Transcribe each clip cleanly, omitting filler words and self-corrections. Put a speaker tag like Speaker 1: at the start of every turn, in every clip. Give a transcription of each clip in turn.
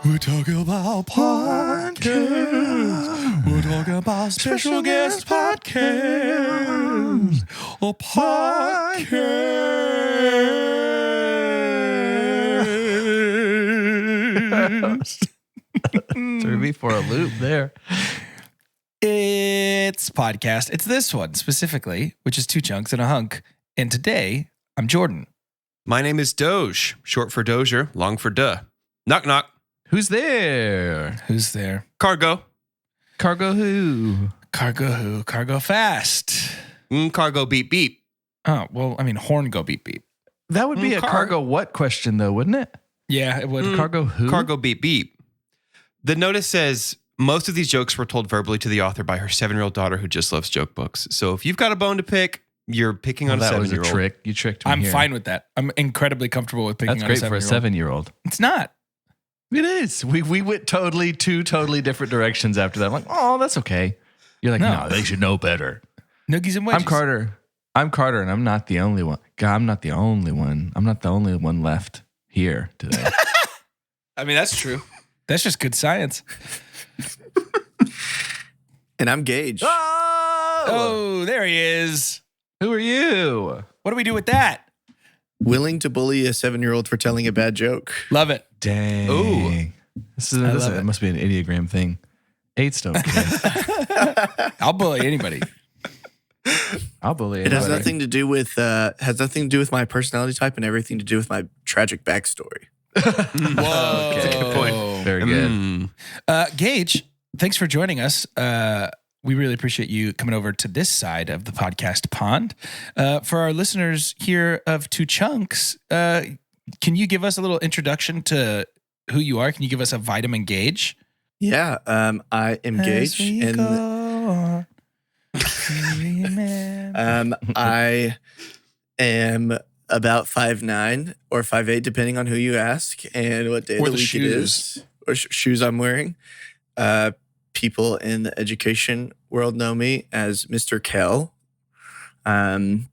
Speaker 1: We're talking about podcasts. We're talking about special guest podcasts. A podcast.
Speaker 2: Threw me for a loop there.
Speaker 1: It's podcast. It's this one specifically, which is 2 chunks and a hunk. And today, I'm Jordan.
Speaker 3: My name is Doge, short for Dozier, long for duh. Knock, knock.
Speaker 2: Who's there?
Speaker 1: Who's there?
Speaker 3: Cargo.
Speaker 2: Cargo who?
Speaker 1: Cargo who? Cargo fast.
Speaker 3: Cargo beep, beep.
Speaker 1: Oh, well, I mean, horn go beep beep.
Speaker 2: That would be a cargo what question, though, wouldn't it?
Speaker 1: Yeah, it would.
Speaker 2: Cargo who?
Speaker 3: Cargo beep, beep. The notice says, most of these jokes were told verbally to the author by her 7-year-old daughter who just loves joke books. So if you've got a bone to pick, you're picking on a 7-year-old.
Speaker 2: That was a trick. You tricked me.
Speaker 1: I'm fine with that. I'm incredibly comfortable with picking on a 7-year-old.
Speaker 2: That's great for a 7-year-old.
Speaker 1: It's not.
Speaker 2: It is. We went two totally different directions after that. I'm like, oh, that's okay. You're like, no, they should know better.
Speaker 1: Noogies and wedgies.
Speaker 2: I'm Carter, and I'm not the only one. God, I'm not the only one. I'm not the only one left here today.
Speaker 1: I mean, that's true. That's just good science.
Speaker 4: And I'm Gage.
Speaker 1: Oh, there he is.
Speaker 2: Who are you?
Speaker 1: What do we do with that?
Speaker 4: Willing to bully a 7-year-old for telling a bad joke.
Speaker 1: Love it.
Speaker 2: Dang.
Speaker 3: Ooh.
Speaker 2: It must be an Enneagram thing. 8s don't care.
Speaker 1: I'll bully anybody.
Speaker 2: I'll bully
Speaker 4: It
Speaker 2: anybody.
Speaker 4: has nothing to do with my personality type and everything to do with my tragic backstory.
Speaker 1: Whoa.
Speaker 2: Okay.
Speaker 3: Good point.
Speaker 2: Very good.
Speaker 1: Gage, thanks for joining us. We really appreciate you coming over to this side of the podcast pond. For our listeners here of 2 Chunks, can you give us a little introduction to who you are? Can you give us a vitamin Gage?
Speaker 4: Yeah, I am Gage. I am about 5'9" or 5'8", depending on who you ask and what day of the week it is, or shoes I'm wearing. People in the education world know me as Mr. Kell. And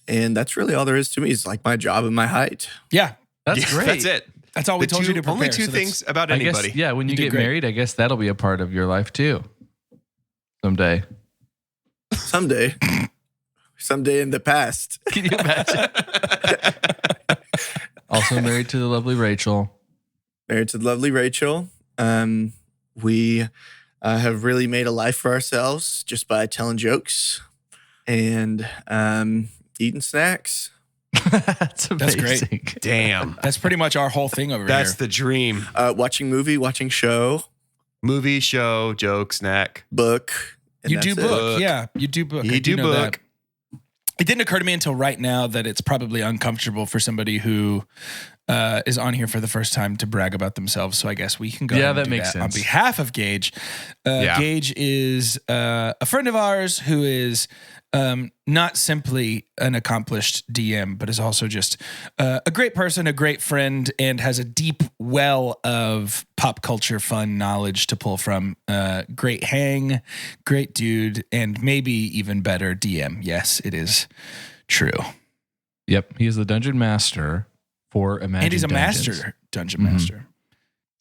Speaker 4: that's really all there is to me. It's like my job and my height.
Speaker 1: Yeah.
Speaker 2: That's great.
Speaker 3: That's it.
Speaker 1: That's all we told you to prepare.
Speaker 3: Only 2 things about
Speaker 2: I
Speaker 3: anybody.
Speaker 2: guess, yeah, when you
Speaker 1: did
Speaker 2: get
Speaker 1: great.
Speaker 2: married, I guess that'll be a part of your life too. Someday.
Speaker 4: Someday in the past.
Speaker 2: Can you imagine? Also married to the lovely Rachel.
Speaker 4: Married to the lovely Rachel. We have really made a life for ourselves just by telling jokes and eating snacks.
Speaker 2: That's amazing.
Speaker 1: great.
Speaker 3: Damn.
Speaker 1: That's pretty much our whole thing over
Speaker 3: That's
Speaker 1: here.
Speaker 3: the dream.
Speaker 4: Watching movie, watching show,
Speaker 3: Movie, show, joke, snack.
Speaker 4: book. and
Speaker 1: You do
Speaker 4: that's it.
Speaker 1: book. Yeah, you do book.
Speaker 3: You
Speaker 1: I
Speaker 3: do
Speaker 1: know
Speaker 3: book.
Speaker 1: that. It didn't occur to me until right now that it's probably uncomfortable for somebody who is on here for the first time to brag about themselves. So I guess we can go ahead and
Speaker 2: that
Speaker 1: do
Speaker 2: makes
Speaker 1: On
Speaker 2: sense.
Speaker 1: behalf of Gage, Gage is a friend of ours who is not simply an accomplished DM, but is also just a great person, a great friend, and has a deep well of pop culture fun knowledge to pull from. Great hang, great dude, and maybe even better DM. Yes, it is true.
Speaker 2: Yep, he is the dungeon master for Imagine
Speaker 1: And he's a
Speaker 2: Dungeons.
Speaker 1: master dungeon master.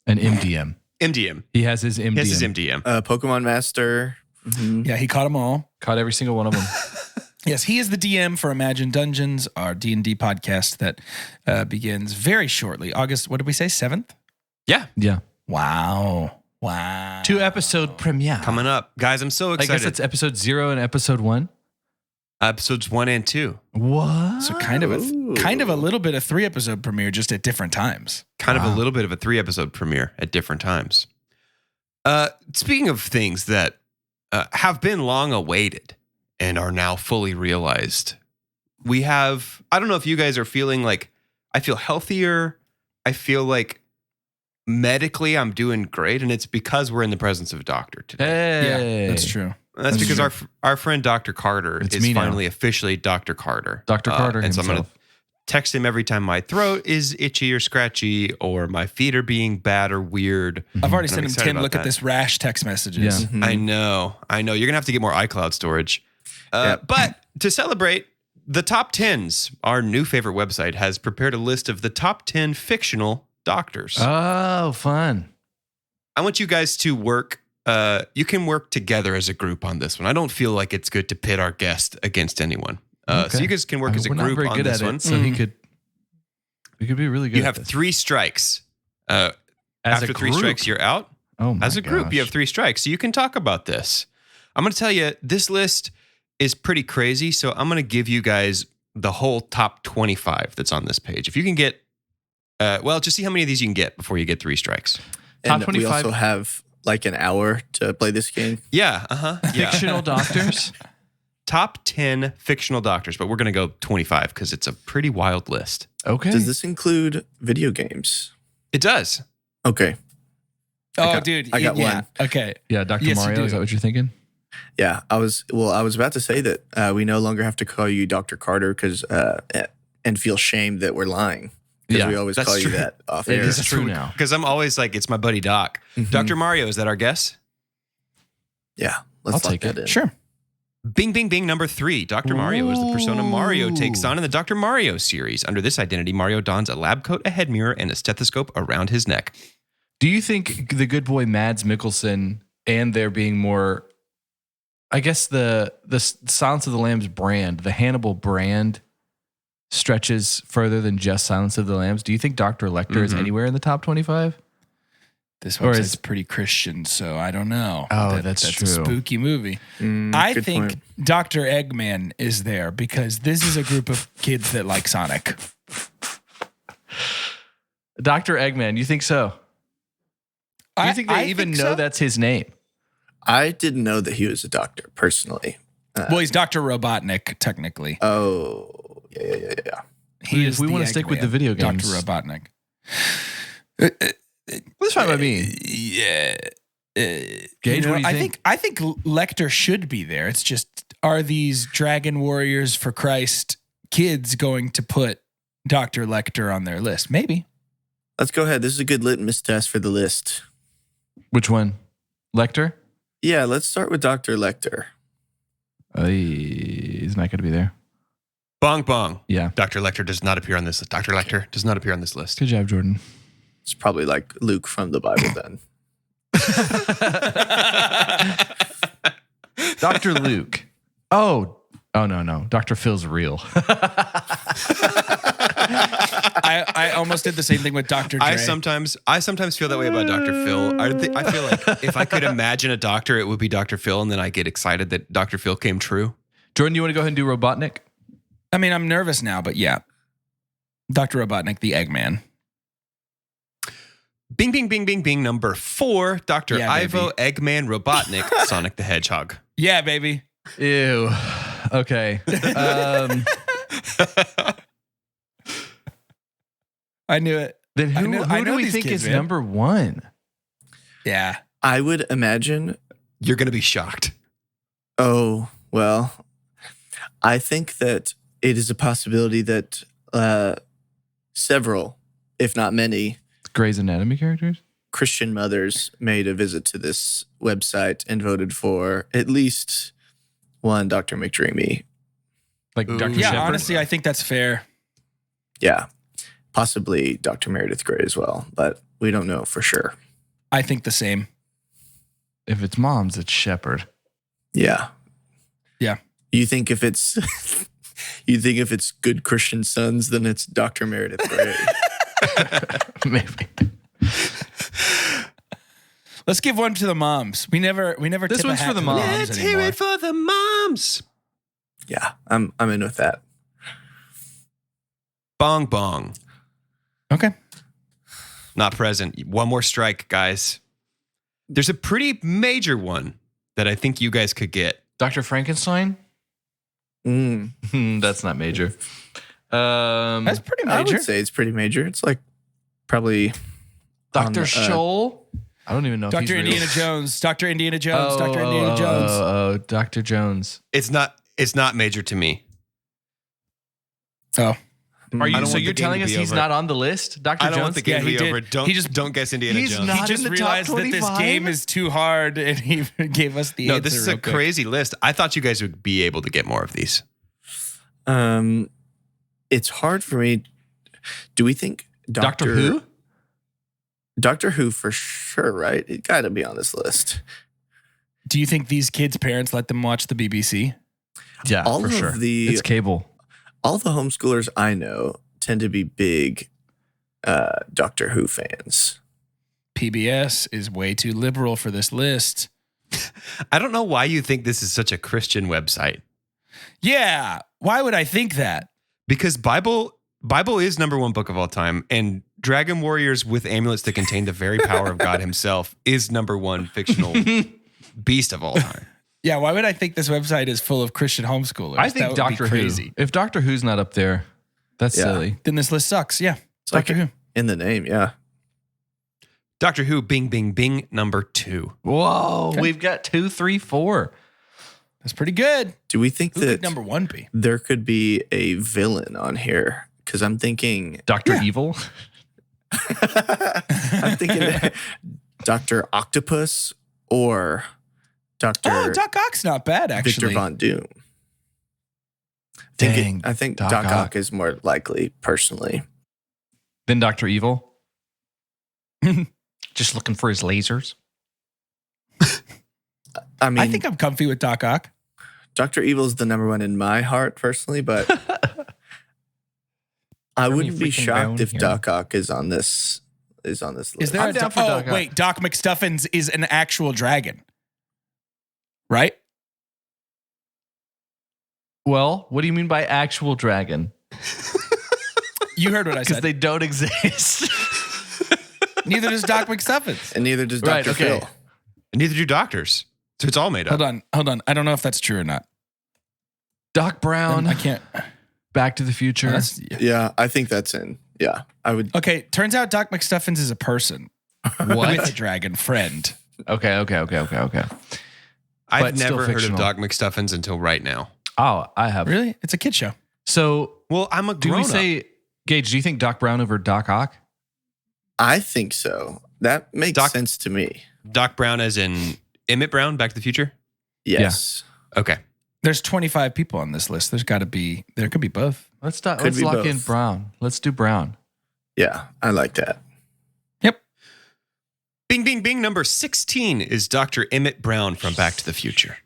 Speaker 2: An MDM.
Speaker 3: MDM.
Speaker 2: He has his MDM.
Speaker 3: He has his MDM.
Speaker 4: Pokemon Master. Mhm.
Speaker 1: Yeah, he caught them all.
Speaker 2: Caught every single one of them.
Speaker 1: Yes, he is the DM for Imagine Dungeons, our D&D podcast that begins very shortly. August, what did we say, 7th?
Speaker 3: Yeah.
Speaker 2: Yeah.
Speaker 1: Wow.
Speaker 2: 2-episode premiere.
Speaker 3: Coming up. Guys, I'm so
Speaker 2: I
Speaker 3: excited.
Speaker 2: guess it's episode 0 and episode 1.
Speaker 3: Episodes 1 and 2.
Speaker 2: What?
Speaker 1: So kind of a little bit of 3-episode premiere, just at different times.
Speaker 3: Kind of a little bit of a 3-episode premiere at different times. Speaking of things that have been long awaited and are now fully realized, we have, I don't know if you guys are feeling like, I feel healthier. I feel like medically I'm doing great. And it's because we're in the presence of a doctor today.
Speaker 2: Hey.
Speaker 1: Yeah, that's true.
Speaker 3: That's because our friend Dr. Carter
Speaker 2: It's
Speaker 3: is
Speaker 2: me now.
Speaker 3: finally officially Dr. Carter.
Speaker 2: Dr. Carter
Speaker 3: and so I'm going to
Speaker 2: himself.
Speaker 3: text him every time my throat is itchy or scratchy or my feet are being bad or weird.
Speaker 1: I've already
Speaker 3: And
Speaker 1: sent
Speaker 3: I'm
Speaker 1: him
Speaker 3: excited
Speaker 1: 10
Speaker 3: about
Speaker 1: look
Speaker 3: that.
Speaker 1: at this rash text messages.
Speaker 2: Yeah.
Speaker 4: Mhm.
Speaker 3: I know. You're going to have to get more iCloud storage. But to celebrate, the Top 10s, our new favorite website, has prepared a list of the top 10 fictional doctors.
Speaker 2: Oh, fun.
Speaker 3: I want you guys to work. You can work together as a group on this one. I don't feel like it's good to pit our guest against anyone. So you guys can work as a group on this one.
Speaker 2: So we could be really good.
Speaker 3: You have 3 strikes. After 3 strikes, you're out.
Speaker 2: Oh my
Speaker 3: As a group, you have 3 strikes. So you can talk about this. I'm going to tell you, this list is pretty crazy. So I'm going to give you guys the whole top 25 that's on this page. If you can get, just see how many of these you can get before you get 3 strikes.
Speaker 4: And top 25. We also have like an hour to play this game.
Speaker 3: Yeah. Yeah.
Speaker 2: Fictional doctors.
Speaker 3: Top 10 fictional doctors, but we're going to go 25 because it's a pretty wild list.
Speaker 2: Okay.
Speaker 4: Does this include video games?
Speaker 3: It does.
Speaker 4: Okay.
Speaker 1: Dude.
Speaker 4: I got one.
Speaker 1: Okay.
Speaker 2: Yeah, Dr. Mario, is that what you're thinking?
Speaker 4: Yeah, I was about to say that we no longer have to call you Dr. Carter and feel shame that we're lying. Because we always call you that off air.
Speaker 2: It is true now.
Speaker 3: Because I'm always like, it's my buddy Doc.
Speaker 4: Mm-hmm.
Speaker 3: Dr. Mario, is that our guess?
Speaker 4: Yeah, let's
Speaker 2: take it.
Speaker 4: In.
Speaker 1: Sure.
Speaker 3: Bing, bing, bing, number 3. Dr. Mario is the persona Mario takes on in the Dr. Mario series. Under this identity, Mario dons a lab coat, a head mirror, and a stethoscope around his neck.
Speaker 2: Do you think the good boy Mads Mikkelsen and there being more, I guess the Silence of the Lambs brand, the Hannibal brand, stretches further than just Silence of the Lambs? Do you think Dr. Lecter is anywhere in the top 25?
Speaker 1: This one is pretty Christian, so I don't know.
Speaker 2: Oh, that's true.
Speaker 1: A spooky movie. I think point. Dr. Eggman is there because this is a group of kids that like Sonic.
Speaker 2: Dr. Eggman, you think so? Do you think they even know that's his name?
Speaker 4: I didn't know that he was a doctor, personally.
Speaker 1: Well, he's Dr. Robotnik, technically.
Speaker 4: Oh, yeah.
Speaker 2: If we want to stick with the video games.
Speaker 1: Dr. Robotnik.
Speaker 2: That's fine by me.
Speaker 1: Yeah.
Speaker 2: Gage, what do you think?
Speaker 1: I think Lecter should be there. It's just, are these Dragon Warriors for Christ kids going to put Dr. Lecter on their list? Maybe.
Speaker 4: Let's go ahead. This is a good litmus test for the list.
Speaker 2: Which one? Lecter?
Speaker 4: Yeah, let's start with Dr. Lecter.
Speaker 2: He's not going to be there.
Speaker 3: Bong bong.
Speaker 2: Yeah.
Speaker 3: Dr. Lecter does not appear on this list. Dr. Lecter does not appear on this list.
Speaker 2: Good job, Jordan.
Speaker 4: It's probably like Luke from the Bible then.
Speaker 2: Dr. Luke. Oh, no. Dr. Phil's real.
Speaker 1: I almost did the same thing with Dr. Dre.
Speaker 3: I sometimes feel that way about Dr. Phil. I feel like if I could imagine a doctor, it would be Dr. Phil, and then I get excited that Dr. Phil came true.
Speaker 2: Jordan, you want to go ahead and do Robotnik?
Speaker 1: I mean, I'm nervous now, but yeah. Dr. Robotnik, the Eggman.
Speaker 3: Bing, bing, bing, bing, bing. Number 4, Dr. Ivo Eggman Robotnik, Sonic the Hedgehog.
Speaker 1: Yeah, baby.
Speaker 2: Ew. Okay.
Speaker 1: I knew it.
Speaker 2: Then who do we think is number 1?
Speaker 1: Yeah.
Speaker 4: I would imagine.
Speaker 3: You're going to be shocked.
Speaker 4: Oh, well, I think that it is a possibility that several, if not many,
Speaker 2: Grey's Anatomy characters?
Speaker 4: Christian mothers made a visit to this website and voted for at least one Dr. McDreamy.
Speaker 2: Like Dr.
Speaker 1: Yeah,
Speaker 2: Shepard?
Speaker 1: honestly, I think that's fair.
Speaker 4: Yeah. Possibly Dr. Meredith Grey as well, but we don't know for sure.
Speaker 1: I think the same.
Speaker 2: If it's moms, it's Shepard.
Speaker 4: Yeah.
Speaker 1: Yeah.
Speaker 4: You think if it's good Christian sons, then it's Dr. Meredith Grey.
Speaker 2: Maybe.
Speaker 1: Let's give one to the moms. We never.
Speaker 2: This
Speaker 1: tip
Speaker 2: one's
Speaker 1: a hat
Speaker 2: for the
Speaker 1: to
Speaker 2: moms.
Speaker 3: Let's
Speaker 1: anymore.
Speaker 3: hear it for the moms.
Speaker 4: Yeah, I'm in with that.
Speaker 3: Bong bong.
Speaker 1: Okay.
Speaker 3: Not present. One more strike, guys. There's a pretty major one that I think you guys could get.
Speaker 2: Dr. Frankenstein? That's not major.
Speaker 1: That's pretty major.
Speaker 4: I would say it's pretty major. It's like probably
Speaker 2: Dr. Scholl? I don't even know if he's
Speaker 1: Dr.
Speaker 2: real.
Speaker 1: Indiana Jones. Dr. Indiana Jones. Dr. Indiana Jones.
Speaker 2: Oh, Dr. Jones.
Speaker 3: It's not major to me.
Speaker 1: Oh.
Speaker 2: Are you?
Speaker 3: don't
Speaker 2: So
Speaker 3: want
Speaker 2: you're
Speaker 3: the game
Speaker 2: telling
Speaker 3: to
Speaker 2: us
Speaker 3: be
Speaker 2: he's
Speaker 3: over.
Speaker 2: not on the list, Dr.
Speaker 3: I
Speaker 2: Jones?
Speaker 3: don't want the game to
Speaker 1: he
Speaker 3: be
Speaker 1: did.
Speaker 3: over. Don't guess Indiana
Speaker 2: He's
Speaker 3: Jones.
Speaker 2: not
Speaker 1: He just
Speaker 2: in the top
Speaker 1: realized that this
Speaker 2: 25?
Speaker 1: game is too hard, and he gave us the answer.
Speaker 3: No, this is a
Speaker 1: real quick.
Speaker 3: crazy list. I thought you guys would be able to get more of these.
Speaker 4: It's hard for me. Do we think
Speaker 2: Doctor Who?
Speaker 4: Doctor Who for sure, right? It got to be on this list.
Speaker 1: Do you think these kids' parents let them watch the BBC?
Speaker 2: Yeah, for sure. It's cable.
Speaker 4: All the homeschoolers I know tend to be big Doctor Who fans.
Speaker 1: PBS is way too liberal for this list.
Speaker 3: I don't know why you think this is such a Christian website.
Speaker 1: Yeah, why would I think that?
Speaker 3: Because Bible is number one book of all time, and Dragon Warriors with amulets that contain the very power of God himself is number one fictional beast of all time.
Speaker 1: Yeah, why would I think this website is full of Christian homeschoolers?
Speaker 2: I think Doctor Who. If Doctor Who's not up there, that's silly.
Speaker 1: Then this list sucks. Yeah,
Speaker 4: it's Doctor Who. In the name, yeah.
Speaker 3: Doctor Who, bing, bing, bing, number 2.
Speaker 2: Whoa, okay. We've got 2, 3, 4.
Speaker 1: That's pretty good.
Speaker 4: Do we think that
Speaker 1: number 1 be?
Speaker 4: There could be a villain on here? Because I'm thinking
Speaker 2: Dr. Evil.
Speaker 4: I'm thinking Dr. Octopus or Dr.
Speaker 1: Oh, Doc Ock's not bad, actually.
Speaker 4: Victor Von Doom. I think Doc Ock is more likely, personally.
Speaker 2: Then Dr. Evil. Just looking for his lasers.
Speaker 4: I mean,
Speaker 1: I think I'm comfy with Doc Ock.
Speaker 4: Dr. Evil's the number one in my heart, personally, but I wouldn't be shocked if Doc Ock is on this list.
Speaker 1: Is there Doc Ock? Wait, Doc McStuffins is an actual dragon, right?
Speaker 2: Well, what do you mean by actual dragon?
Speaker 1: You heard what I said.
Speaker 2: Because they don't exist.
Speaker 1: Neither does Doc McStuffins.
Speaker 4: And neither does Dr. Phil.
Speaker 3: And neither do doctors. So it's all made up.
Speaker 1: Hold on. I don't know if that's true or not.
Speaker 2: Doc Brown.
Speaker 1: I can't.
Speaker 2: Back to the Future.
Speaker 4: Yeah, I think that's in. Yeah, I would.
Speaker 1: Okay, turns out Doc McStuffins is a person.
Speaker 2: What?
Speaker 1: With a dragon friend.
Speaker 2: Okay.
Speaker 3: I've never heard of Doc McStuffins until right now.
Speaker 2: Oh, I have.
Speaker 1: Really? It's a kid show.
Speaker 2: So,
Speaker 3: well, I'm a grown-up.
Speaker 2: Do we say, Gage, do you think Doc Brown over Doc Ock?
Speaker 4: I think so. That makes sense to me.
Speaker 3: Doc Brown as in Emmett Brown, Back to the Future?
Speaker 4: Yes.
Speaker 3: Yeah. Okay.
Speaker 1: There's 25 people on this list. There could be both.
Speaker 2: Let's lock in Brown. Let's do Brown.
Speaker 4: Yeah, I like that.
Speaker 1: Yep.
Speaker 3: Bing, bing, bing. Number 16 is Dr. Emmett Brown from Back to the Future.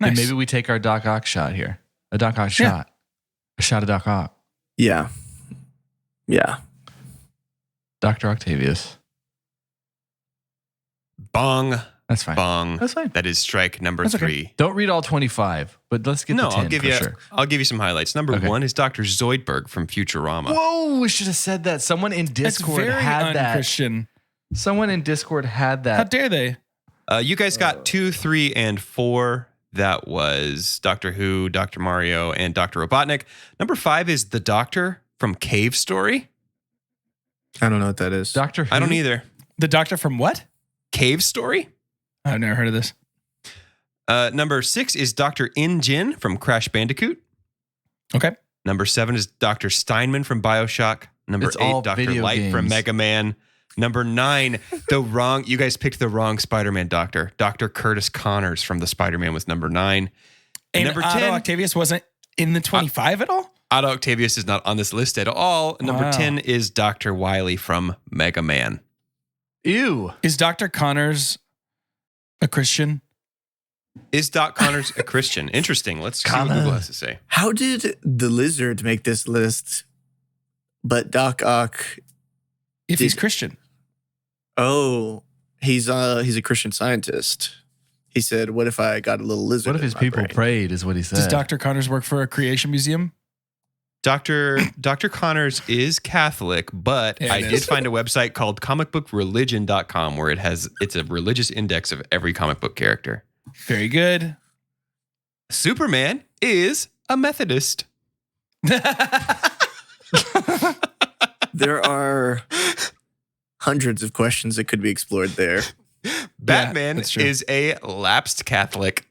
Speaker 2: Nice. And maybe we take our Doc Ock shot here. A Doc Ock shot. A shot of Doc Ock.
Speaker 4: Yeah.
Speaker 2: Dr. Octavius.
Speaker 3: Bong.
Speaker 2: That's fine.
Speaker 3: Bong.
Speaker 2: That's fine.
Speaker 3: That is strike number 3. Okay.
Speaker 2: Don't read all 25, but let's get to 10
Speaker 3: I'll give you some highlights. Number 1 is Dr. Zoidberg from Futurama.
Speaker 2: Whoa, we should have said that. Someone in Discord had that.
Speaker 1: Christian.
Speaker 2: Someone in Discord had that.
Speaker 1: How dare they?
Speaker 3: You guys got 2, 3, and 4. That was Doctor Who, Dr. Mario, and Dr. Robotnik. Number 5 is the Doctor from Cave Story.
Speaker 4: I don't know what that is.
Speaker 2: Doctor Who?
Speaker 3: I don't either.
Speaker 1: The Doctor from what?
Speaker 3: Cave Story?
Speaker 1: I've never heard of this.
Speaker 3: Number 6 is Dr. In-Jin from Crash Bandicoot.
Speaker 1: Okay.
Speaker 3: Number 7 is Dr. Steinman from BioShock. Number 8, Dr. Light from Mega Man. Number 9, you guys picked the wrong Spider-Man doctor. Dr. Curtis Connors from the Spider-Man was number 9.
Speaker 1: And
Speaker 3: number
Speaker 1: Otto
Speaker 3: 10,
Speaker 1: Octavius wasn't in the 25 at all?
Speaker 3: Otto Octavius is not on this list at all. Number 10 is Dr. Wily from Mega Man.
Speaker 2: Ew.
Speaker 1: Is Dr. Connors a Christian?
Speaker 3: Is Doc Connors a Christian? Interesting. Let's see what Google has to say.
Speaker 4: How did the lizard make this list, but Doc Ock?
Speaker 1: If he's Christian.
Speaker 4: Oh, he's a Christian scientist. He said, "What if I got a little lizard?"
Speaker 2: What if his people prayed? Is what he said.
Speaker 1: Does Dr. Connors work for a creation museum?
Speaker 3: Dr. Connors is Catholic, but I did find a website called comicbookreligion.com where it's a religious index of every comic book character.
Speaker 1: Very good.
Speaker 3: Superman is a Methodist.
Speaker 4: There are hundreds of questions that could be explored there.
Speaker 3: Batman is a lapsed Catholic.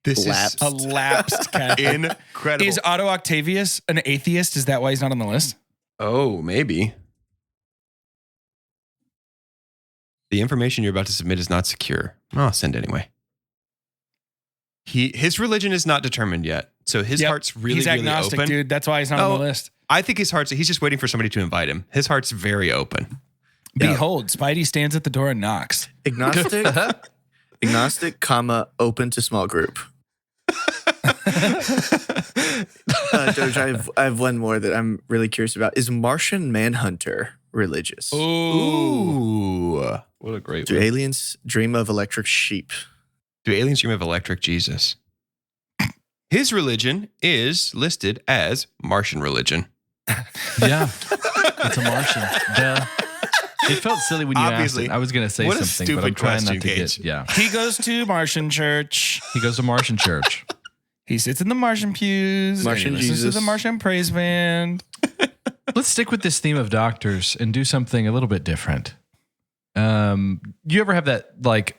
Speaker 3: This is
Speaker 1: a lapsed Catholic.
Speaker 3: Incredible.
Speaker 1: Is Otto Octavius an atheist? Is that why he's not on the list?
Speaker 3: Oh, maybe. The information you're about to submit is not secure. I'll send anyway. His religion is not determined yet. So his heart's really
Speaker 1: agnostic,
Speaker 3: open.
Speaker 1: Dude. That's why he's not on the list.
Speaker 3: I think he's just waiting for somebody to invite him. His heart's very open.
Speaker 1: Behold, Spidey stands at the door and knocks.
Speaker 4: Agnostic, comma, open to small group. Doge, I have one more that I'm really curious about. Is Martian Manhunter religious?
Speaker 3: Ooh.
Speaker 2: What a great
Speaker 4: Do
Speaker 2: one.
Speaker 4: aliens dream of electric sheep?
Speaker 3: Do aliens dream of electric Jesus? His religion is listed as Martian religion.
Speaker 2: Yeah. It's a Martian. Duh. It felt silly when you
Speaker 3: Obviously.
Speaker 2: asked it. I was going to say
Speaker 3: What a
Speaker 2: something, but I'm
Speaker 3: stupid
Speaker 2: trying not
Speaker 3: question,
Speaker 2: to
Speaker 3: Gage.
Speaker 2: get. Yeah.
Speaker 1: He goes to Martian church.
Speaker 2: He goes to Martian church.
Speaker 1: He sits in the Martian pews.
Speaker 4: Martian
Speaker 1: and he listens
Speaker 4: Jesus.
Speaker 1: to the Martian praise band.
Speaker 2: Let's stick with this theme of doctors and do something a little bit different. You ever have that like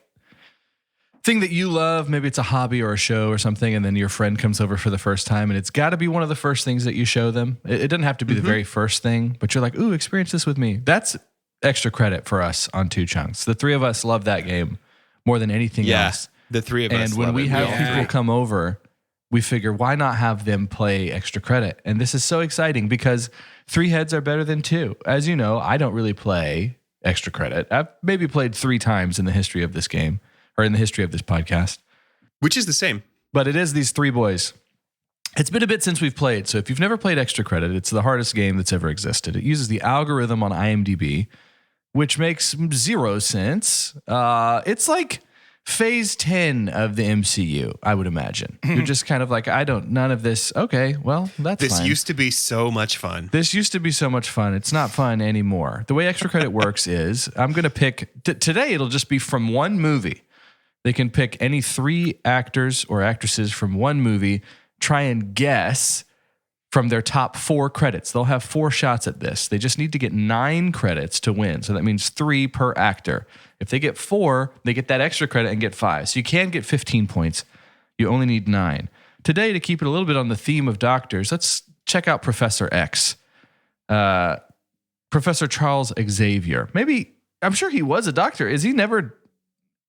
Speaker 2: thing that you love? Maybe it's a hobby or a show or something, and then your friend comes over for the first time, and it's got to be one of the first things that you show them. It doesn't have to be the very first thing, but you're like, "Ooh, experience this with me." That's extra credit for us on Two Chunks. The three of us love that game more than anything else.
Speaker 3: The three of us.
Speaker 2: And when
Speaker 3: love
Speaker 2: we
Speaker 3: it.
Speaker 2: have
Speaker 3: all
Speaker 2: people
Speaker 3: three.
Speaker 2: come over, we figure, why not have them play extra credit? And this is so exciting because 3 heads are better than 2. As you know, I don't really play extra credit. I've maybe played 3 times in the history of this game or in the history of this podcast.
Speaker 3: Which is the same.
Speaker 2: But it is these 3 boys. It's been a bit since we've played. So if you've never played extra credit, it's the hardest game that's ever existed. It uses the algorithm on IMDb, which makes 0 sense. It's like phase 10 of the MCU, I would imagine. You're just kind of like, none of this. Okay, well, that's
Speaker 3: This
Speaker 2: fine.
Speaker 3: used to be so much fun.
Speaker 2: This used to be so much fun. It's not fun anymore. The way extra credit works is I'm going to pick, today it'll just be from one movie. They can pick any 3 actors or actresses from one movie, try and guess from their top 4 credits. They'll have 4 shots at this. They just need to get 9 credits to win. So that means 3 per actor. If they get 4, they get that extra credit and get 5. So you can get 15 points. You only need 9. Today, to keep it a little bit on the theme of doctors, let's check out Professor X. Professor Charles Xavier. Maybe, I'm sure he was a doctor. Is he never...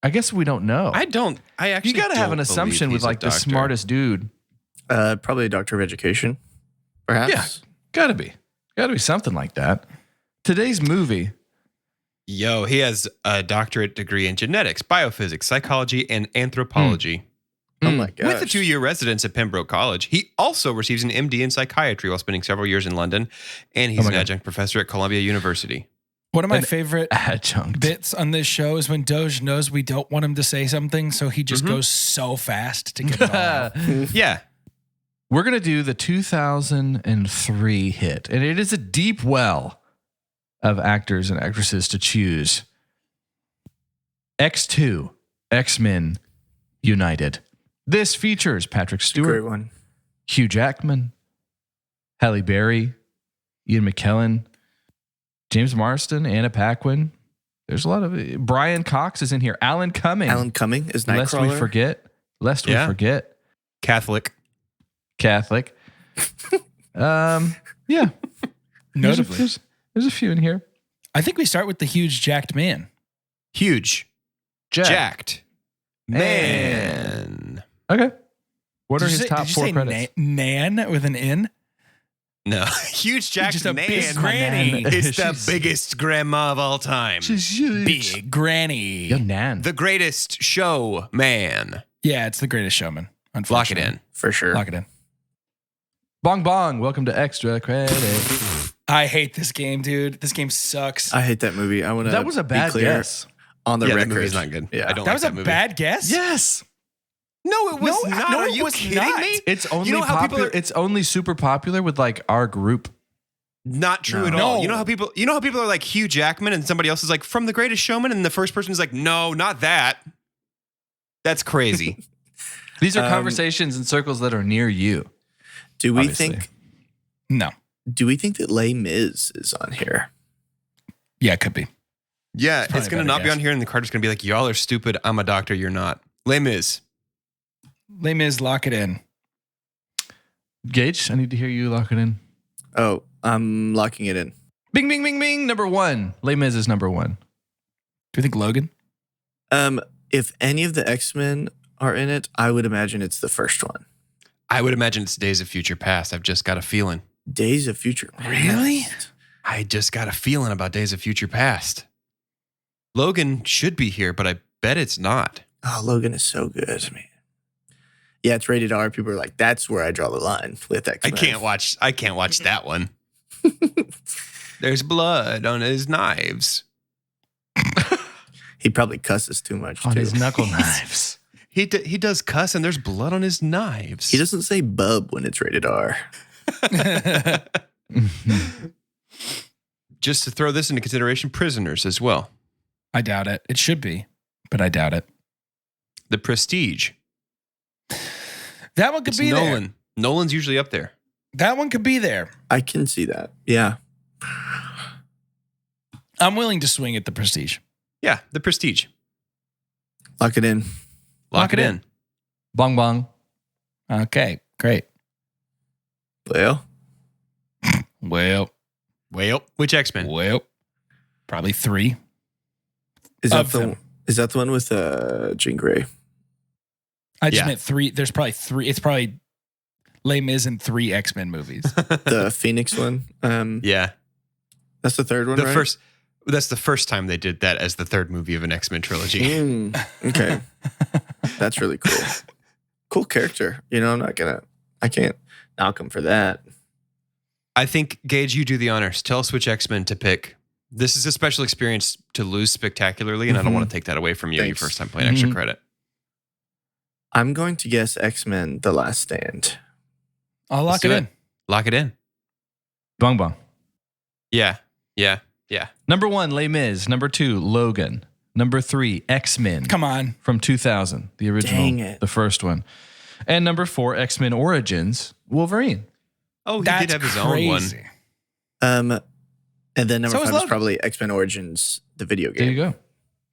Speaker 2: I guess we don't know.
Speaker 3: I actually
Speaker 2: You got to have an
Speaker 3: don't
Speaker 2: assumption
Speaker 3: believe
Speaker 2: with
Speaker 3: he's a
Speaker 2: like the
Speaker 3: doctor.
Speaker 2: smartest dude.
Speaker 4: Probably a doctor of education, perhaps.
Speaker 2: Yeah, gotta be something like that. Today's movie.
Speaker 3: Yo, he has a doctorate degree in genetics, biophysics, psychology, and anthropology.
Speaker 4: Oh my gosh.
Speaker 3: With a 2-year residence at Pembroke College. He also receives an MD in psychiatry while spending several years in London, and he's
Speaker 2: my
Speaker 3: an
Speaker 2: God.
Speaker 3: adjunct professor at Columbia University.
Speaker 1: One of my
Speaker 2: An
Speaker 1: favorite
Speaker 2: Adjunct.
Speaker 1: bits on this show is when Doge knows we don't want him to say something, so he just goes so fast to get it all out.
Speaker 3: Yeah.
Speaker 2: We're gonna do the 2003 hit, and it is a deep well of actors and actresses to choose. X2, X-Men United. This features Patrick
Speaker 4: Great
Speaker 2: Stewart,
Speaker 4: one.
Speaker 2: Hugh Jackman, Halle Berry, Ian McKellen, James Marsden, Anna Paquin. There's a lot of Brian Cox is in here. Alan Cumming.
Speaker 4: Alan Cumming is
Speaker 2: Lest we
Speaker 4: Nightcrawler.
Speaker 2: forget.
Speaker 3: Yeah.
Speaker 2: Catholic. Yeah.
Speaker 1: Notably.
Speaker 2: There's a few in here.
Speaker 1: I think we start with the huge jacked man.
Speaker 3: Huge.
Speaker 2: Jack.
Speaker 3: Jacked. Man.
Speaker 2: Okay. What are
Speaker 1: Did you
Speaker 2: his
Speaker 1: say-
Speaker 2: top
Speaker 1: did you
Speaker 2: 4
Speaker 1: say
Speaker 2: credits?
Speaker 1: Nan with an N?
Speaker 3: No. Huge jacked
Speaker 1: Just a
Speaker 3: man.
Speaker 1: big granny.
Speaker 3: It's the
Speaker 2: She's-
Speaker 3: biggest grandma of all time.
Speaker 2: She's huge.
Speaker 1: Big granny.
Speaker 2: Young Nan.
Speaker 3: The greatest show man.
Speaker 1: Yeah, it's the greatest showman.
Speaker 3: Lock it
Speaker 1: Unfortunately.
Speaker 3: in.
Speaker 4: For sure.
Speaker 1: Lock it in.
Speaker 2: Bong Bong. Welcome to Extra Credit.
Speaker 1: I hate this game, dude. This game sucks.
Speaker 4: I hate that movie. I want to
Speaker 2: That was a bad
Speaker 4: be clear
Speaker 2: guess.
Speaker 4: on the
Speaker 3: Yeah,
Speaker 4: record.
Speaker 3: that movie's not good.
Speaker 4: Yeah.
Speaker 3: I don't
Speaker 1: that
Speaker 3: like
Speaker 1: was
Speaker 3: that
Speaker 1: a
Speaker 3: movie.
Speaker 1: bad guess?
Speaker 2: Yes.
Speaker 3: No, it was
Speaker 1: No,
Speaker 3: not.
Speaker 1: no,
Speaker 3: Are
Speaker 1: it
Speaker 3: you
Speaker 1: was
Speaker 3: kidding
Speaker 1: not.
Speaker 3: me?
Speaker 2: It's only
Speaker 3: You know how people
Speaker 2: popular.
Speaker 3: are-
Speaker 2: It's only super popular with like our group.
Speaker 3: Not true at
Speaker 1: No.
Speaker 3: all. You know how people are like Hugh Jackman and somebody else is like from The Greatest Showman and the first person is like, no, not that. That's crazy.
Speaker 2: These are conversations in circles that are near you.
Speaker 4: Do we
Speaker 2: Obviously.
Speaker 4: think?
Speaker 1: No.
Speaker 4: Do we think that Les Mis is on here?
Speaker 1: Yeah, it could be.
Speaker 3: Yeah,
Speaker 1: probably
Speaker 3: it's going to
Speaker 1: a
Speaker 3: not
Speaker 1: better
Speaker 3: be on
Speaker 1: guess.
Speaker 3: here and the Carter's going to be like, y'all are stupid. I'm a doctor. You're not. Les Mis.
Speaker 1: Les Mis, lock it in.
Speaker 2: Gage, I need to hear you lock it in.
Speaker 4: Oh, I'm locking it in.
Speaker 2: Bing, bing, bing, bing. Number 1. Les Mis is number 1.
Speaker 1: Do you think Logan?
Speaker 4: If any of the X-Men are in it, I would imagine it's the first one.
Speaker 3: I would imagine it's Days of Future Past. I've just got a feeling.
Speaker 4: Days of Future Past.
Speaker 1: Really?
Speaker 3: I just got a feeling about Days of Future Past. Logan should be here, but I bet it's not.
Speaker 4: Oh, Logan is so good, man. Yeah, it's rated R. People are like, that's where I draw the line with X-Men.
Speaker 3: I can't watch that one. There's blood on his knives.
Speaker 4: He probably cusses too much,
Speaker 2: On
Speaker 4: too.
Speaker 2: his knuckle knives.
Speaker 3: He does cuss, and there's blood on his knives.
Speaker 4: He doesn't say bub when it's rated R.
Speaker 3: Just to throw this into consideration, Prisoners as well.
Speaker 1: I doubt it. It should be, but I doubt it.
Speaker 3: The Prestige.
Speaker 1: That one could be
Speaker 3: Nolan.
Speaker 1: there.
Speaker 3: Nolan's usually up there.
Speaker 1: That one could be there.
Speaker 4: I can see that. Yeah.
Speaker 1: I'm willing to swing at the Prestige.
Speaker 3: Yeah, The Prestige.
Speaker 4: Lock it in.
Speaker 3: Lock it in.
Speaker 2: Bong bong.
Speaker 1: Okay, great.
Speaker 4: Well,
Speaker 1: Well,
Speaker 3: Which X-Men?
Speaker 1: Probably 3.
Speaker 4: is that
Speaker 1: Of
Speaker 4: the
Speaker 1: them.
Speaker 4: one with Jean Grey?
Speaker 1: I just
Speaker 3: Yeah.
Speaker 1: meant 3. There's probably 3. It's probably Les Mis in 3 X-Men movies.
Speaker 4: The Phoenix one?
Speaker 3: Yeah.
Speaker 4: That's the third one,
Speaker 3: The
Speaker 4: right?
Speaker 3: first. That's the first time they did that as the third movie of an X-Men trilogy.
Speaker 4: Okay. That's really cool. Cool character. You know, I can't knock him for that.
Speaker 3: I think, Gage, you do the honors. Tell us which X-Men to pick. This is a special experience to lose spectacularly, and I don't want to take that away from you.
Speaker 4: Thanks.
Speaker 3: Your first time playing extra credit.
Speaker 4: I'm going to guess X-Men The Last Stand.
Speaker 1: I'll lock it in.
Speaker 3: Lock it in.
Speaker 2: Bong bong.
Speaker 3: Yeah.
Speaker 2: Number 1, Les Mis. Number 2, Logan. Number 3, X-Men.
Speaker 1: Come on.
Speaker 2: From 2000, the original,
Speaker 4: Dang it.
Speaker 2: the first one. And number 4, X-Men Origins, Wolverine.
Speaker 3: Oh, he
Speaker 1: That's
Speaker 3: did have his
Speaker 1: crazy.
Speaker 3: own one.
Speaker 4: And then number
Speaker 1: So is
Speaker 4: 5 is
Speaker 1: Logan.
Speaker 4: probably X-Men Origins, the video
Speaker 2: There you
Speaker 4: game.
Speaker 2: go.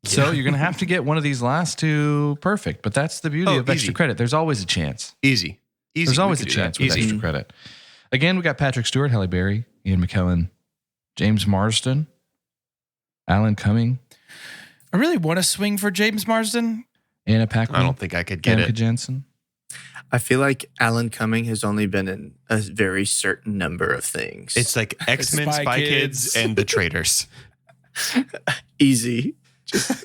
Speaker 2: So you're going to have to get one of these last 2 perfect, but that's the beauty
Speaker 3: Oh,
Speaker 2: of extra
Speaker 3: easy.
Speaker 2: credit. There's always a chance.
Speaker 3: Easy.
Speaker 2: There's
Speaker 3: We
Speaker 2: always a
Speaker 3: could do that.
Speaker 2: chance with
Speaker 3: Easy.
Speaker 2: extra credit. Again, we got Patrick Stewart, Halle Berry, Ian McKellen, James Marsden, Alan Cumming,
Speaker 1: I really want to swing for James Marsden.
Speaker 2: Anna Paquin,
Speaker 3: I don't think I could get
Speaker 2: Annika
Speaker 3: it.
Speaker 2: Jensen.
Speaker 4: I feel like Alan Cumming has only been in a very certain number of things.
Speaker 3: It's like X-Men,
Speaker 1: Spy
Speaker 3: Spy
Speaker 1: Kids.
Speaker 3: Kids, and The Traitors.
Speaker 4: easy.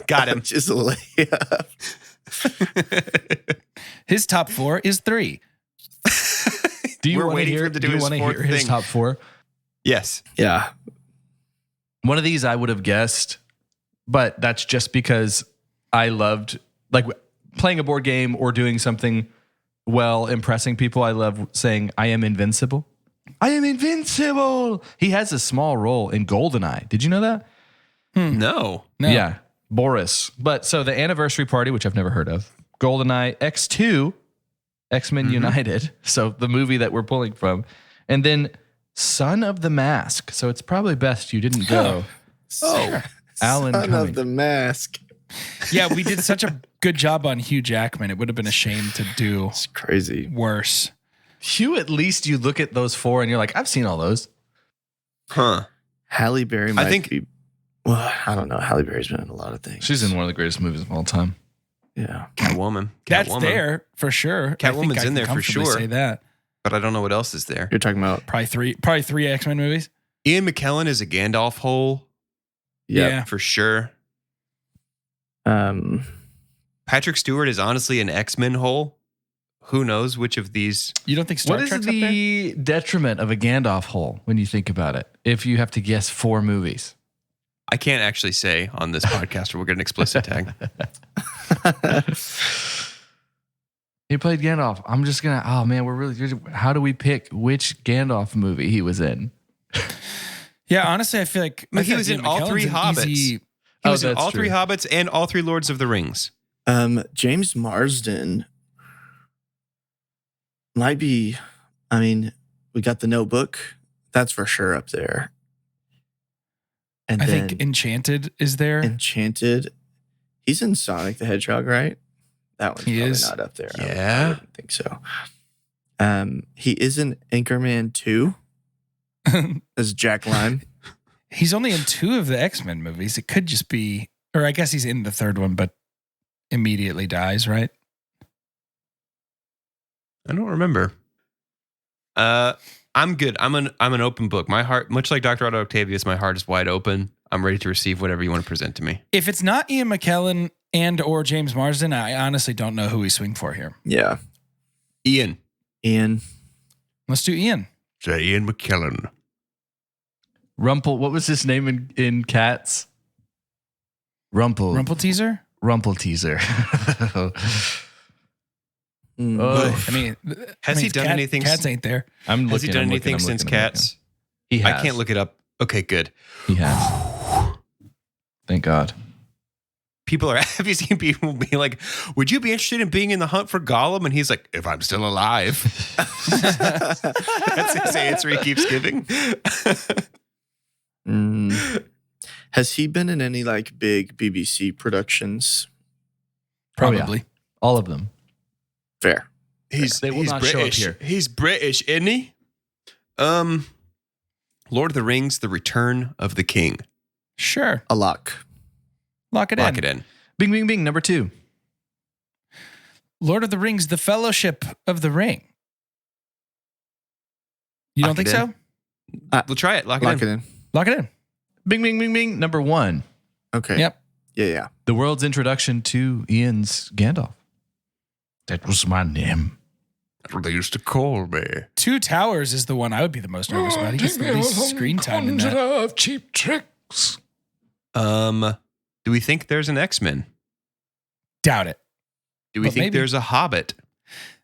Speaker 3: Got him.
Speaker 4: Just lay up.
Speaker 1: His top 4 is 3.
Speaker 2: Do you
Speaker 3: We're
Speaker 2: want to
Speaker 3: waiting for
Speaker 2: hear,
Speaker 3: him to do
Speaker 2: do you
Speaker 3: his
Speaker 2: want to
Speaker 3: fourth
Speaker 2: hear his
Speaker 3: thing.
Speaker 2: top 4?
Speaker 3: Yes.
Speaker 4: Yeah.
Speaker 2: One of these I would have guessed, but that's just because I loved like playing a board game or doing something well, impressing people. I love saying, I am invincible. I am invincible. He has a small role in GoldenEye. Did you know that?
Speaker 3: No.
Speaker 1: No.
Speaker 2: Yeah. Boris. But so the Anniversary Party, which I've never heard of, GoldenEye, X2, X-Men United. So the movie that we're pulling from. And then Son of the Mask. So it's probably best you didn't go.
Speaker 4: Oh,
Speaker 2: Alan
Speaker 4: Son
Speaker 2: Cumming.
Speaker 4: of the Mask.
Speaker 1: Yeah, we did such a good job on Hugh Jackman. It would have been a shame to do
Speaker 4: It's crazy.
Speaker 1: worse.
Speaker 2: Hugh, at least you look at those 4 and you're like, I've seen all those.
Speaker 3: Huh.
Speaker 4: Halle Berry might
Speaker 3: think-
Speaker 4: be. Well, I don't know. Halle Berry's been in a lot of things.
Speaker 2: She's in one of the greatest movies of all time.
Speaker 4: Yeah.
Speaker 3: Catwoman.
Speaker 1: That's
Speaker 3: Catwoman.
Speaker 1: there for sure. I think
Speaker 3: Catwoman's
Speaker 1: I can
Speaker 3: in there for
Speaker 1: comfortably
Speaker 3: sure.
Speaker 1: Say that.
Speaker 3: But I don't know what else is there.
Speaker 4: You're talking about.
Speaker 1: Probably 3 X-Men movies.
Speaker 3: Ian McKellen is a Gandalf hole
Speaker 1: Yeah.
Speaker 3: for sure. Patrick Stewart is honestly an X-Men hole. Who knows which of these?
Speaker 1: You don't think Star
Speaker 2: What is
Speaker 1: Trek's up there?
Speaker 2: the detriment of a Gandalf hole when you think about it? If you have to guess 4 movies.
Speaker 3: I can't actually say on this podcast or we'll get an explicit tag.
Speaker 2: He played Gandalf. I'm just going to, oh man, how do we pick which Gandalf movie he was in?
Speaker 1: Yeah, honestly, I feel like
Speaker 3: I mean, he
Speaker 1: feel
Speaker 3: was
Speaker 1: like
Speaker 3: in
Speaker 1: Ian
Speaker 3: all 3
Speaker 1: McKellen's an
Speaker 3: Hobbits.
Speaker 1: easy-
Speaker 3: He was in
Speaker 2: that's
Speaker 3: all
Speaker 2: true.
Speaker 3: 3 Hobbits and all 3 Lords of the Rings.
Speaker 4: James Marsden might be. I mean, we got The Notebook. That's for sure up there. And
Speaker 1: I
Speaker 4: then
Speaker 1: think Enchanted is there.
Speaker 4: Enchanted. He's in Sonic the Hedgehog, right? That one's
Speaker 1: He
Speaker 4: probably
Speaker 1: is.
Speaker 4: not up there. I
Speaker 3: Yeah.
Speaker 4: wouldn't think so. He is in Anchorman 2 as Jack Lime.
Speaker 1: He's only in 2 of the X-Men movies. It could just be, or I guess he's in the 3rd one, but immediately dies, right?
Speaker 3: I don't remember. I'm good. I'm an open book. My heart, much like Dr. Otto Octavius, my heart is wide open. I'm ready to receive whatever you want to present to me.
Speaker 1: If it's not Ian McKellen and or James Marsden, I honestly don't know who we swing for here.
Speaker 4: Yeah.
Speaker 3: Ian.
Speaker 1: Let's do Ian.
Speaker 3: Say Ian McKellen.
Speaker 2: What was his name in Cats?
Speaker 1: Rumple teaser?
Speaker 2: Rumple teaser.
Speaker 1: I mean,
Speaker 3: Has he done anything?
Speaker 1: Cats ain't there.
Speaker 3: Has he done anything since Cats?
Speaker 2: He has.
Speaker 3: I can't look it up. Okay, good.
Speaker 2: He has. Thank God.
Speaker 3: Have you seen people be like, would you be interested in being in the hunt for Gollum? And he's like, if I'm still alive. That's his answer he keeps giving.
Speaker 4: Has he been in any like big BBC productions?
Speaker 1: Probably.
Speaker 2: Oh, yeah. All of them.
Speaker 4: Fair.
Speaker 2: They will not
Speaker 3: British.
Speaker 2: show up here.
Speaker 3: He's British, isn't he? Lord of the Rings, The Return of the King.
Speaker 1: Sure.
Speaker 4: A lock.
Speaker 1: Lock it in.
Speaker 2: Bing, bing, bing. Number 2.
Speaker 1: Lord of the Rings, The Fellowship of the Ring. You don't think so?
Speaker 3: We'll try it. Lock it in.
Speaker 1: Lock it in.
Speaker 2: Bing, bing, bing, bing. Number 1.
Speaker 4: Okay.
Speaker 1: Yep.
Speaker 4: Yeah.
Speaker 2: The world's introduction to Ian's Gandalf. That was my name.
Speaker 3: That's what they used to call me.
Speaker 1: Two Towers is the one I would be the most nervous about. He gets the least screen time in that.
Speaker 2: Of cheap tricks.
Speaker 3: Do we think there's an X-Men?
Speaker 1: Doubt it.
Speaker 3: Do we
Speaker 1: But
Speaker 3: think
Speaker 1: maybe.
Speaker 3: there's a Hobbit?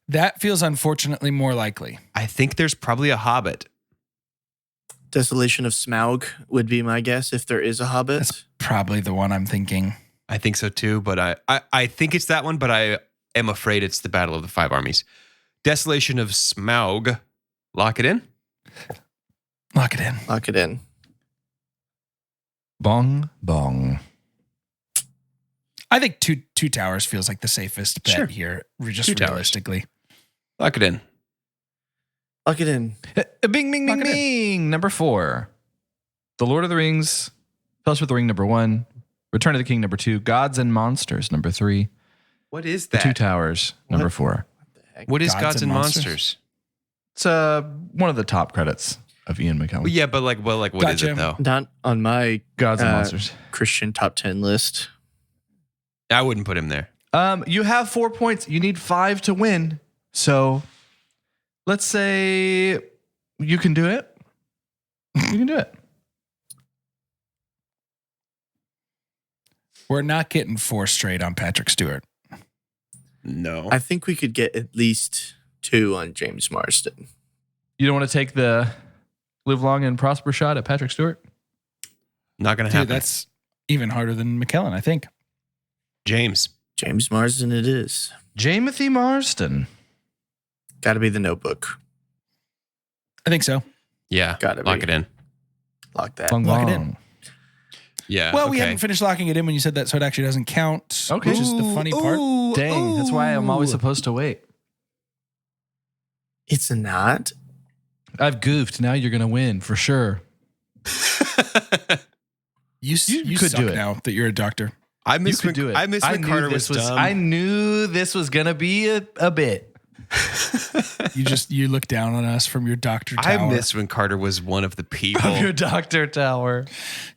Speaker 1: That feels unfortunately more likely.
Speaker 3: I think there's probably a Hobbit.
Speaker 4: Desolation of Smaug would be my guess if there is a Hobbit.
Speaker 1: That's probably the one I'm thinking.
Speaker 3: I think so too, but I think it's that one, but I am afraid it's the Battle of the Five Armies. Desolation of Smaug. Lock it in?
Speaker 1: Lock it in.
Speaker 4: Lock it in.
Speaker 2: Bong, bong.
Speaker 1: I think two Towers feels like the safest bet here. Just
Speaker 3: Two Towers.
Speaker 1: realistically.
Speaker 3: Lock it in.
Speaker 4: Lock it in.
Speaker 2: Bing, bing, bing, bing. Number 4. The Lord of the Rings. Fellowship of the Ring, number 1. Return of the King, number 2. Gods and Monsters, number 3.
Speaker 3: What is
Speaker 2: The
Speaker 3: that?
Speaker 2: Two Towers, number 4.
Speaker 3: What is Gods and Monsters?
Speaker 2: It's one of the top credits of Ian McKellen.
Speaker 3: Well, yeah, but what is
Speaker 1: Gotcha.
Speaker 3: it though?
Speaker 4: Not on my
Speaker 2: Gods and Monsters.
Speaker 4: Christian top 10 list.
Speaker 3: I wouldn't put him there.
Speaker 2: You have 4 points. You need 5 to win. So let's say you can do it. You can do it.
Speaker 1: We're not getting 4 straight on Patrick Stewart.
Speaker 3: No.
Speaker 4: I think we could get at least 2 on James Marsden.
Speaker 2: You don't want to take the live long and prosper shot at Patrick Stewart?
Speaker 3: Not going to
Speaker 1: Dude,
Speaker 3: happen.
Speaker 1: that's even harder than McKellen, I think.
Speaker 3: James
Speaker 4: Marsden it is.
Speaker 2: Jamothy Marsden.
Speaker 4: Got to be The Notebook.
Speaker 1: I think so.
Speaker 3: Yeah.
Speaker 4: Gotta
Speaker 3: Lock
Speaker 4: be.
Speaker 3: it in.
Speaker 4: Lock that.
Speaker 2: Bong,
Speaker 1: Lock it
Speaker 2: bong.
Speaker 1: in.
Speaker 3: Yeah.
Speaker 1: Well, we
Speaker 3: okay.
Speaker 1: hadn't finished locking it in when you said that, so it actually doesn't count.
Speaker 2: Okay.
Speaker 1: Which is the funny part.
Speaker 2: Dang, that's why I'm always supposed to wait.
Speaker 4: It's not.
Speaker 2: I've goofed. Now you're going to win for sure.
Speaker 1: You
Speaker 2: could
Speaker 1: suck
Speaker 2: do it.
Speaker 1: now that you're a doctor.
Speaker 3: I
Speaker 2: You
Speaker 3: miss
Speaker 2: could do it.
Speaker 3: I miss when
Speaker 2: knew
Speaker 3: Carter
Speaker 2: this
Speaker 3: was dumb.
Speaker 2: I knew this was going to be a bit.
Speaker 1: You look down on us from your doctor tower.
Speaker 3: I miss when Carter was one of the people.
Speaker 2: Of your doctor tower.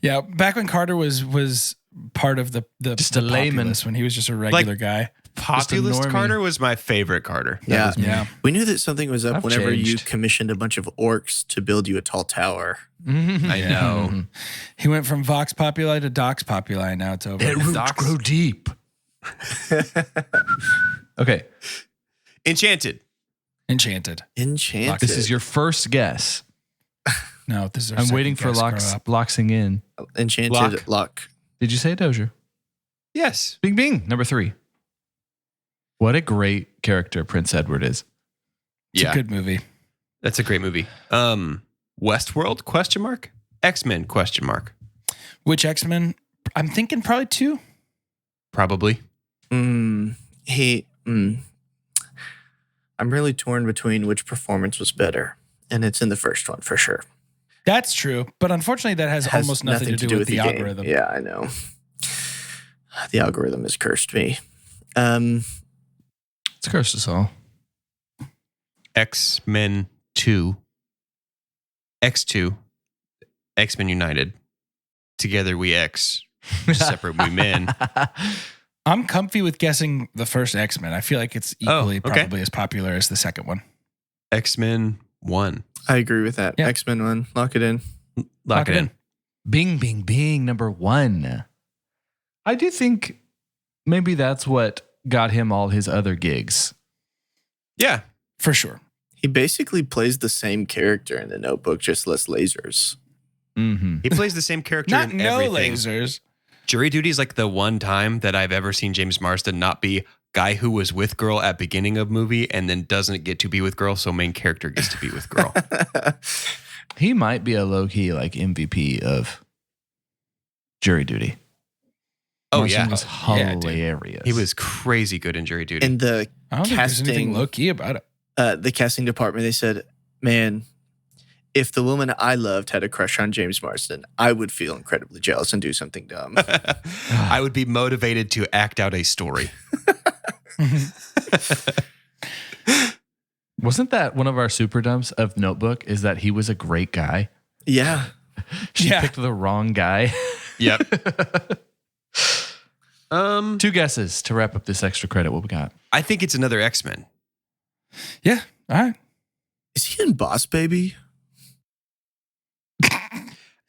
Speaker 1: Yeah, back when Carter was part of the
Speaker 2: Just
Speaker 1: the
Speaker 2: a layman.
Speaker 1: populace, when he was just a regular guy.
Speaker 3: Populist
Speaker 2: normie.
Speaker 3: Carter was my favorite Carter.
Speaker 4: Yeah.
Speaker 1: Yeah.
Speaker 4: We knew that something was up
Speaker 2: I've
Speaker 4: whenever you
Speaker 2: changed.
Speaker 4: commissioned a bunch of orcs to build you a tall tower.
Speaker 3: I know.
Speaker 1: He went from Vox Populi to Dox Populi. Now it's over.
Speaker 2: Roots
Speaker 3: Docs.
Speaker 2: grow deep. Okay.
Speaker 3: Enchanted.
Speaker 1: Enchanted.
Speaker 4: Enchanted.
Speaker 2: This is your first guess.
Speaker 1: No, this is. Our
Speaker 2: I'm
Speaker 1: second
Speaker 2: waiting for
Speaker 1: guess.
Speaker 2: locks,
Speaker 1: Grow up.
Speaker 2: locksing in.
Speaker 4: Enchanted lock.
Speaker 2: Did you say Dozier?
Speaker 3: Yes.
Speaker 2: Bing, bing. Number 3. What a great character Prince Edward is.
Speaker 1: It's
Speaker 3: Yeah.
Speaker 1: a good movie.
Speaker 3: That's a great movie. Westworld question mark? X-Men question mark.
Speaker 1: Which X-Men? I'm thinking probably 2.
Speaker 3: Probably.
Speaker 4: I'm really torn between which performance was better. And it's in the first one for sure.
Speaker 1: That's true, but unfortunately, that has almost nothing to do with the
Speaker 4: game.
Speaker 1: algorithm.
Speaker 4: Yeah, I know. The algorithm has cursed me.
Speaker 2: It's cursed us all.
Speaker 3: together we X, separate we men.
Speaker 1: I'm comfy with guessing the first X-Men. I feel like it's equally probably as popular as the second one.
Speaker 3: X-Men 1.
Speaker 4: I agree with that.
Speaker 1: Yeah.
Speaker 4: X-Men 1. Lock it in.
Speaker 3: Lock it in.
Speaker 2: Bing, bing, bing. Number 1. I do think maybe that's what got him all his other gigs.
Speaker 3: Yeah.
Speaker 1: For sure.
Speaker 4: He basically plays the same character in The Notebook, just less lasers.
Speaker 2: Mm-hmm.
Speaker 3: He plays the same character
Speaker 1: Not
Speaker 3: in
Speaker 1: no
Speaker 3: everything.
Speaker 1: lasers.
Speaker 3: Jury Duty is like the one time that I've ever seen James Marsden not be guy who was with girl at beginning of movie and then doesn't get to be with girl, so main character gets to be with girl.
Speaker 2: He might be a low-key like MVP of Jury Duty.
Speaker 3: Oh,
Speaker 2: Marsden
Speaker 3: yeah.
Speaker 2: was
Speaker 1: Yeah, dude.
Speaker 2: hilarious.
Speaker 3: He was crazy good in Jury Duty.
Speaker 4: In the
Speaker 1: I don't think there's anything
Speaker 4: casting,
Speaker 1: low-key about it.
Speaker 4: the casting department, they said, man, if the woman I loved had a crush on James Marsden, I would feel incredibly jealous and do something dumb.
Speaker 3: I would be motivated to act out a story.
Speaker 2: Wasn't that one of our super dumps of Notebook is that he was a great guy?
Speaker 4: Yeah.
Speaker 2: She
Speaker 1: Yeah.
Speaker 2: picked the wrong guy.
Speaker 3: Yep.
Speaker 2: 2 guesses to wrap up this extra credit. What we got?
Speaker 3: I think it's another X-Men.
Speaker 1: Yeah. All right.
Speaker 4: Is he in Boss Baby?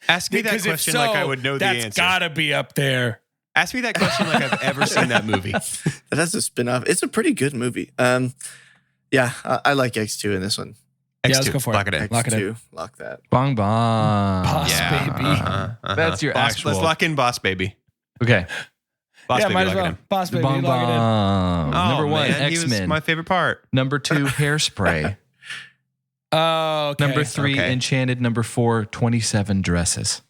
Speaker 3: Ask me that
Speaker 1: Because if
Speaker 3: question
Speaker 1: so,
Speaker 3: like I would know the
Speaker 1: that's
Speaker 3: answer.
Speaker 1: gotta be up there.
Speaker 3: Ask me that question like I've ever seen that movie.
Speaker 4: That has a spin-off. It's a pretty good movie. Yeah, I like X2 in this one.
Speaker 1: Yeah,
Speaker 3: X2.
Speaker 1: let's go for it.
Speaker 3: Lock it in.
Speaker 1: Lock it in.
Speaker 4: X2, lock that.
Speaker 2: Bong bong.
Speaker 1: Boss baby.
Speaker 2: That's your
Speaker 3: boss,
Speaker 2: actual-
Speaker 3: Let's lock in Boss Baby.
Speaker 2: Okay.
Speaker 3: Boss
Speaker 1: Yeah,
Speaker 3: Baby,
Speaker 1: might as
Speaker 3: lock it
Speaker 1: well.
Speaker 3: in.
Speaker 1: Boss baby,
Speaker 2: Bong
Speaker 1: lock it in.
Speaker 2: bong.
Speaker 3: Oh,
Speaker 2: Number 1,
Speaker 3: man, he was
Speaker 2: X-Men.
Speaker 3: my favorite part.
Speaker 2: Number 2, Hairspray.
Speaker 1: Oh, okay.
Speaker 2: Number 3,
Speaker 3: Okay.
Speaker 2: Enchanted. Number 4, 27 Dresses.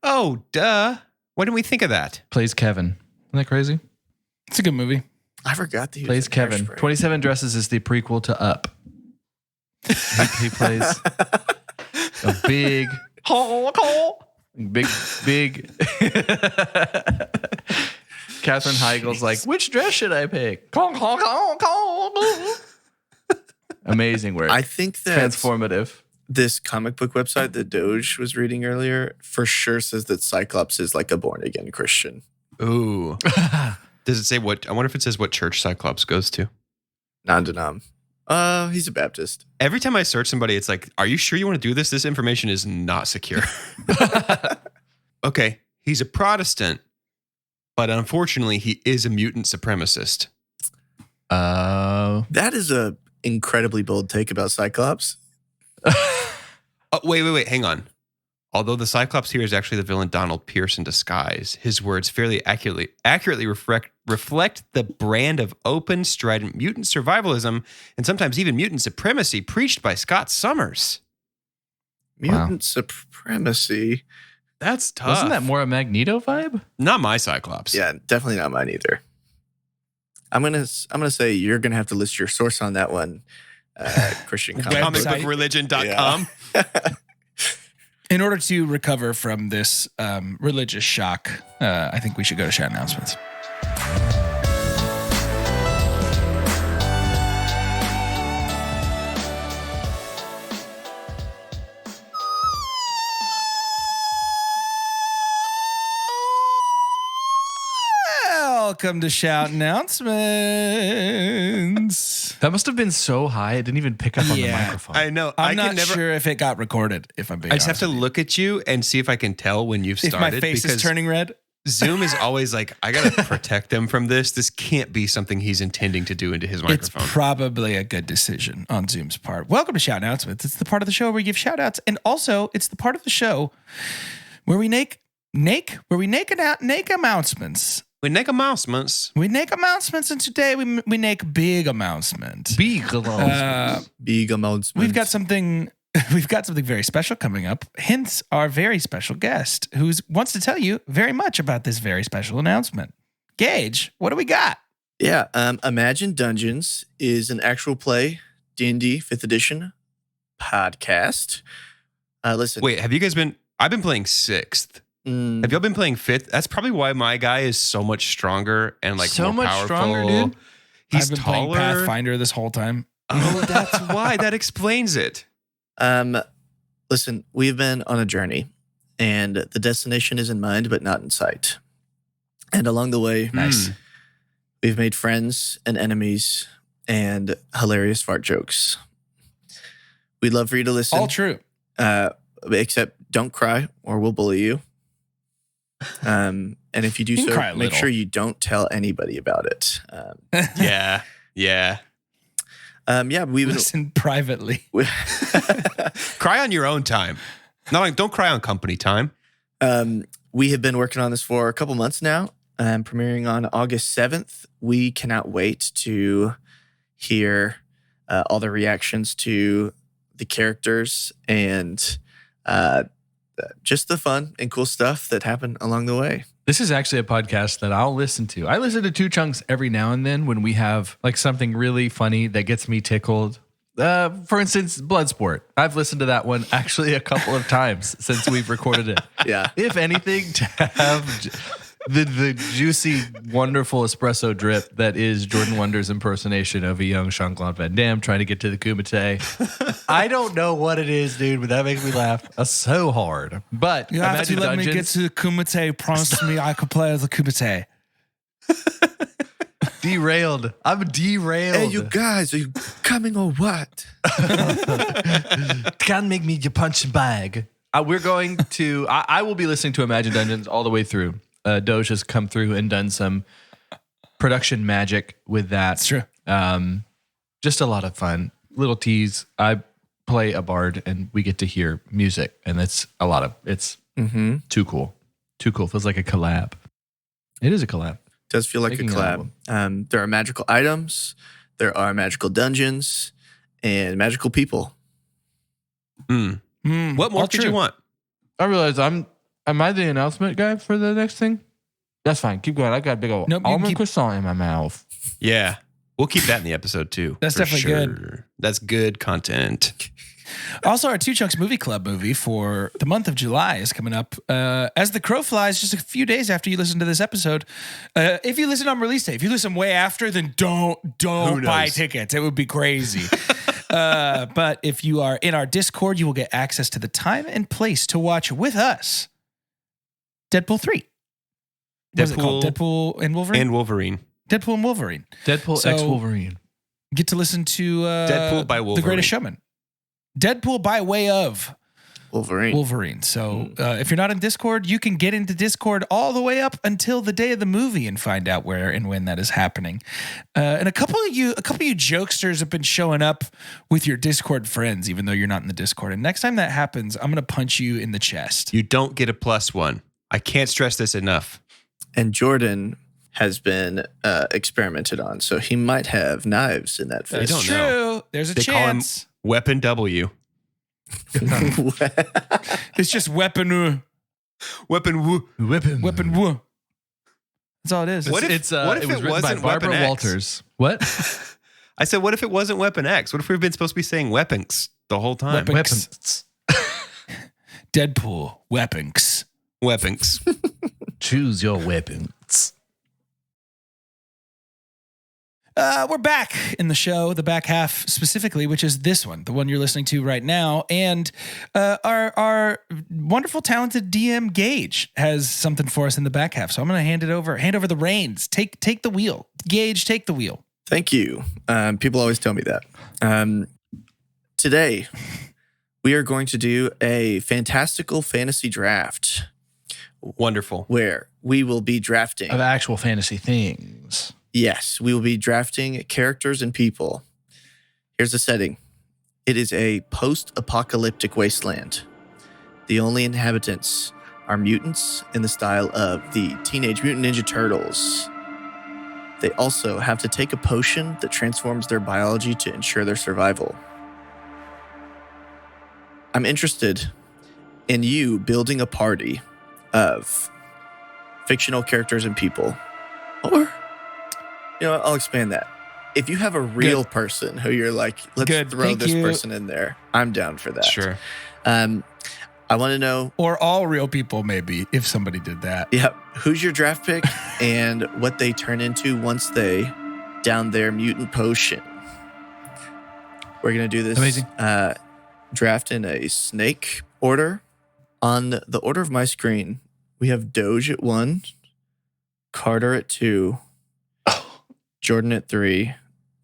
Speaker 3: Oh, duh. Why didn't we think of that?
Speaker 2: Plays Kevin. Isn't that crazy?
Speaker 1: It's a good movie.
Speaker 4: I forgot that he was
Speaker 2: Plays
Speaker 4: in
Speaker 2: Kevin.
Speaker 4: Hairspray.
Speaker 2: 27 Dresses is the prequel to Up. He plays a big, big. Katherine Heigl's like, which dress should I pick? Amazing work.
Speaker 4: I think that
Speaker 2: Transformative.
Speaker 4: this comic book website that Doge was reading earlier for sure says that Cyclops is like a born-again Christian.
Speaker 3: Ooh. Does it say what? I wonder if it says what church Cyclops goes to.
Speaker 4: Non-denom. He's a Baptist.
Speaker 3: Every time I search somebody, it's like, are you sure you want to do this? This information is not secure. Okay. He's a Protestant, but unfortunately, he is a mutant supremacist.
Speaker 4: That is a incredibly bold take about Cyclops.
Speaker 3: Oh, wait. Hang on. Although the Cyclops here is actually the villain Donald Pierce in disguise, his words fairly accurately reflect the brand of open, strident mutant survivalism and sometimes even mutant supremacy preached by Scott Summers.
Speaker 4: Mutant supremacy.
Speaker 3: That's tough.
Speaker 2: Wasn't that more a Magneto vibe?
Speaker 3: Not my Cyclops.
Speaker 4: Yeah, definitely not mine either. I'm gonna say you're gonna have to list your source on that one. Christian comic book.
Speaker 3: Comicbookreligion.com.
Speaker 1: In order to recover from this religious shock, I think we should go to shout announcements. Welcome to shout announcements.
Speaker 2: That must have been so high it didn't even pick up on the
Speaker 1: Yeah.
Speaker 2: microphone.
Speaker 3: I know.
Speaker 1: I'm
Speaker 3: I
Speaker 1: not sure if it got recorded, if I'm being
Speaker 3: I just have
Speaker 1: honest
Speaker 3: to
Speaker 1: with you.
Speaker 3: look at you and see if I can tell when you've
Speaker 1: If
Speaker 3: started.
Speaker 1: my face
Speaker 3: because
Speaker 1: is turning red.
Speaker 3: Zoom is always like, I got to protect them from this. This can't be something he's intending to do into his microphone.
Speaker 1: It's probably a good decision on Zoom's part. Welcome to Shout Announcements. It's the part of the show where we give shout outs. And also, it's the part of the show where we make announcements.
Speaker 3: We make announcements.
Speaker 1: We make announcements. And today we make big announcement.
Speaker 2: Big alarms.
Speaker 4: Big announcement.
Speaker 1: We've got something very special coming up. Hence our very special guest who wants to tell you very much about this very special announcement. Gage, what do we got?
Speaker 4: Yeah, Imagine Dungeons is an actual play, D&D 5th edition podcast. Listen.
Speaker 3: Wait, have you guys been? I've been playing 6th. Have y'all been playing 5th? That's probably why my guy is so much stronger and like
Speaker 2: So
Speaker 3: more
Speaker 2: much
Speaker 3: powerful.
Speaker 2: stronger, dude.
Speaker 3: He's
Speaker 1: I've been
Speaker 3: taller.
Speaker 1: playing Pathfinder this whole time.
Speaker 3: Oh, that's why. That explains it.
Speaker 4: Listen, we've been on a journey, and the destination is in mind, but not in sight. And along the way, we've made friends and enemies and hilarious fart jokes. We'd love for you to listen.
Speaker 1: All true.
Speaker 4: Except don't cry or we'll bully you. And if you do so, make sure you don't tell anybody about it.
Speaker 3: Yeah.
Speaker 4: We would
Speaker 1: listen privately.
Speaker 3: Cry on your own time. Don't cry on company time.
Speaker 4: We have been working on this for a couple months now. Premiering on August 7th. We cannot wait to hear all the reactions to the characters and just the fun and cool stuff that happened along the way.
Speaker 2: This is actually a podcast that I'll listen to. I listen to Two Chunks every now and then when we have like something really funny that gets me tickled. For instance, Bloodsport. I've listened to that one actually a couple of times since we've recorded it.
Speaker 4: Yeah.
Speaker 2: If anything, to have the juicy, wonderful espresso drip that is Jordan Wonder's impersonation of a young Jean-Claude Van Damme trying to get to the Kumite. I don't know what it is, dude, but that makes me laugh so hard. But
Speaker 1: you have to let me get to the Kumite. Promise me I could play the Kumite.
Speaker 2: Derailed. I'm derailed.
Speaker 4: Hey, you guys, are you coming or what?
Speaker 2: Can't make me your punching bag. We're going to. I will be listening to Imagine Dungeons all the way through. Doge has come through and done some production magic with that.
Speaker 1: It's true.
Speaker 2: Just a lot of fun. Little tease. I play a bard and we get to hear music, and it's a lot of. It's too cool. Too cool. Feels like a collab. It is a collab.
Speaker 4: Does feel like a collab. There are magical items, there are magical dungeons, and magical people.
Speaker 3: What more could you want?
Speaker 2: I realize am I the announcement guy for the next thing? That's fine. Keep going. I got a big old almond croissant in my mouth.
Speaker 3: Yeah. We'll keep that in the episode too.
Speaker 1: That's definitely good.
Speaker 3: That's good content.
Speaker 1: Also, our Two Chunks Movie Club movie for the month of July is coming up. As the crow flies, just a few days after you listen to this episode. If you listen on release day, if you listen way after, then don't buy tickets. It would be crazy. But if you are in our Discord, you will get access to the time and place to watch with us Deadpool 3. What's it called? Deadpool and Wolverine? Deadpool and Wolverine.
Speaker 2: Deadpool x Wolverine.
Speaker 1: Get to listen to
Speaker 3: Deadpool by Wolverine.
Speaker 1: The Greatest Showman. Deadpool by way of
Speaker 4: Wolverine.
Speaker 1: So if you're not in Discord, you can get into Discord all the way up until the day of the movie and find out where and when that is happening. And a couple of you jokesters have been showing up with your Discord friends, even though you're not in the Discord. And next time that happens, I'm going to punch you in the chest.
Speaker 3: You don't get a +1. I can't stress this enough.
Speaker 4: And Jordan has been experimented on, so he might have knives in that face.
Speaker 1: That's true. There's a chance.
Speaker 3: Weapon W.
Speaker 1: It's just weapon.
Speaker 3: Weapon W.
Speaker 1: Weapon W. That's all it is.
Speaker 3: What if
Speaker 2: it was
Speaker 3: it wasn't
Speaker 2: by Barbara
Speaker 3: Weapon X?
Speaker 2: Walters? What?
Speaker 3: I said, what if it wasn't Weapon X? What if we've been supposed to be saying weapons the whole time?
Speaker 2: Weapons.
Speaker 1: Deadpool. Weapons.
Speaker 3: Weapons.
Speaker 2: Choose your weapons.
Speaker 1: We're back in the show, the back half specifically, which is this one, the one you're listening to right now. And our wonderful, talented DM Gage has something for us in the back half. So I'm going to hand over the reins. Take the wheel. Gage, take the wheel.
Speaker 4: Thank you. People always tell me that. Today, we are going to do a fantastical fantasy draft.
Speaker 3: Wonderful.
Speaker 4: Where we will be drafting
Speaker 2: of actual fantasy things.
Speaker 4: Yes, we will be drafting characters and people. Here's the setting. It is a post-apocalyptic wasteland. The only inhabitants are mutants in the style of the Teenage Mutant Ninja Turtles. They also have to take a potion that transforms their biology to ensure their survival. I'm interested in you building a party of fictional characters and people. Or, I'll expand that. If you have a real person who you're like, let's throw this person in there, I'm down for that.
Speaker 3: Sure.
Speaker 4: I want to know.
Speaker 1: Or all real people, maybe, if somebody did that.
Speaker 4: Yeah. Who's your draft pick and what they turn into once they down their mutant potion. We're going to do this
Speaker 2: amazing
Speaker 4: draft in a snake order. On the order of my screen, we have Doge at 1, Carter at 2, Jordan at 3,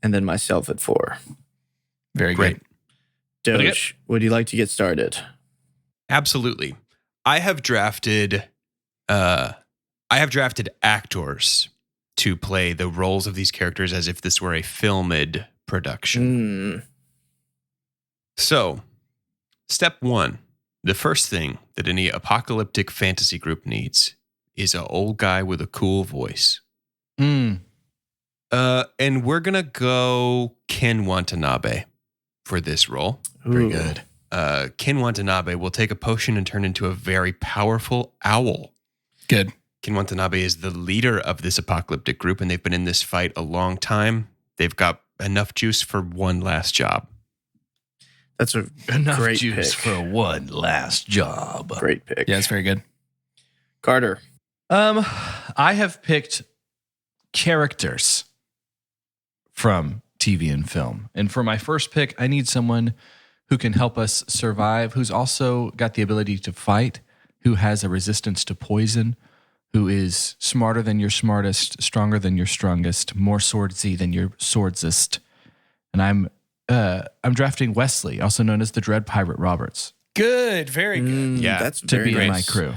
Speaker 4: and then myself at 4.
Speaker 1: Very
Speaker 3: Great.
Speaker 1: good.
Speaker 4: Doge, would you like to get started?
Speaker 3: Absolutely. I have drafted actors to play the roles of these characters as if this were a filmed production. So, step 1, the first thing that any apocalyptic fantasy group needs is an old guy with a cool voice. And we're going to go Ken Watanabe for this role.
Speaker 2: Very good.
Speaker 3: Ken Watanabe will take a potion and turn into a very powerful owl.
Speaker 1: Good.
Speaker 3: Ken Watanabe is the leader of this apocalyptic group, and they've been in this fight a long time. They've got enough juice for one last job.
Speaker 4: That's a
Speaker 2: Enough
Speaker 4: great
Speaker 2: juice
Speaker 4: pick.
Speaker 2: for one last job.
Speaker 4: Great pick.
Speaker 1: Yeah, it's very good.
Speaker 4: Carter.
Speaker 2: I have picked characters from TV and film. And for my first pick, I need someone who can help us survive, who's also got the ability to fight, who has a resistance to poison, who is smarter than your smartest, stronger than your strongest, more swordsy than your swordsest. And I'm drafting Wesley, also known as the Dread Pirate Roberts,
Speaker 1: Good. Very good.
Speaker 3: Yeah,
Speaker 4: That's
Speaker 2: to
Speaker 4: very
Speaker 2: be in my
Speaker 4: nice.
Speaker 2: crew.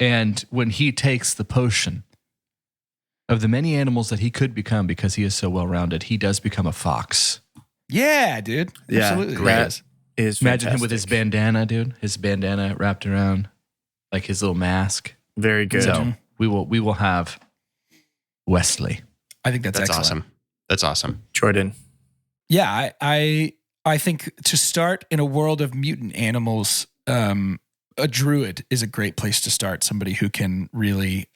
Speaker 2: And when he takes the potion, of the many animals that he could become because he is so well-rounded, he does become a fox.
Speaker 1: Yeah, dude.
Speaker 4: Yeah,
Speaker 1: Absolutely.
Speaker 4: that is
Speaker 2: Imagine him with his
Speaker 4: fantastic.
Speaker 2: bandana, dude. His bandana wrapped around like his little mask.
Speaker 4: Very good.
Speaker 2: So we will have Wesley.
Speaker 1: I think that's excellent.
Speaker 3: awesome. That's awesome.
Speaker 4: Jordan.
Speaker 1: Yeah, I think to start in a world of mutant animals, a druid is a great place to start. Somebody who can really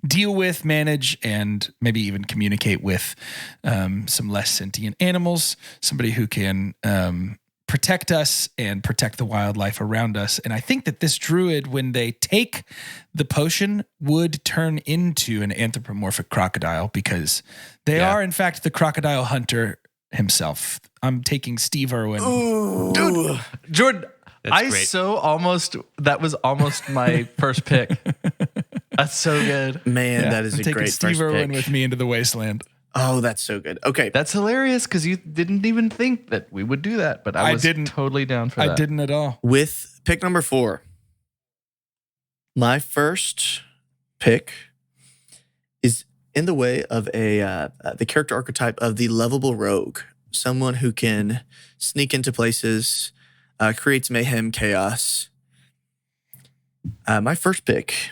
Speaker 1: deal with, manage, and maybe even communicate with some less sentient animals. Somebody who can protect us and protect the wildlife around us. And I think that this druid, when they take the potion, would turn into an anthropomorphic crocodile because they are, in fact, the crocodile hunter himself. I'm taking Steve Irwin.
Speaker 2: Dude, Jordan,
Speaker 3: That's great.
Speaker 2: that was almost my first pick. That's so good.
Speaker 4: Man,
Speaker 1: Yeah,
Speaker 4: that is
Speaker 1: I'm
Speaker 4: a
Speaker 1: taking
Speaker 4: great
Speaker 1: Steve
Speaker 4: first
Speaker 1: Irwin
Speaker 4: pick.
Speaker 1: with me into the wasteland.
Speaker 4: Oh, that's so good. Okay.
Speaker 2: That's hilarious because you didn't even think that we would do that, but I was
Speaker 1: didn't.
Speaker 2: totally down for that.
Speaker 1: I didn't at all.
Speaker 4: With pick number 4, my first pick is in the way of the character archetype of the lovable rogue, someone who can sneak into places, creates mayhem, chaos. My first pick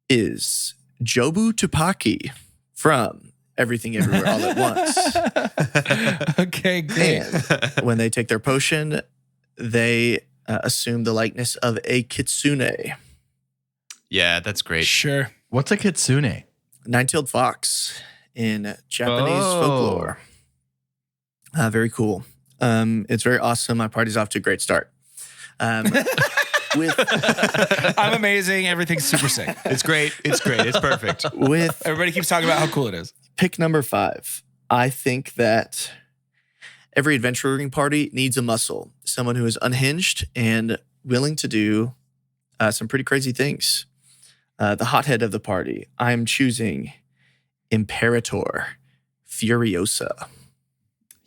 Speaker 4: is Jobu Tupaki from Everything Everywhere All at Once.
Speaker 1: Okay, great.
Speaker 4: And when they take their potion, they assume the likeness of a kitsune,
Speaker 3: Yeah, that's great.
Speaker 1: Sure.
Speaker 2: What's a kitsune?
Speaker 4: nine-tailed fox in Japanese
Speaker 2: Oh.
Speaker 4: folklore. Very cool. It's very awesome. My party's off to a great start. With
Speaker 1: I'm amazing. Everything's super sick.
Speaker 3: It's great. It's great. It's perfect.
Speaker 4: with
Speaker 1: Everybody keeps talking about how cool it is.
Speaker 4: pick number 5, I think that every adventuring party needs a muscle, someone who is unhinged and willing to do some pretty crazy things. The hothead of the party, I'm choosing Imperator Furiosa.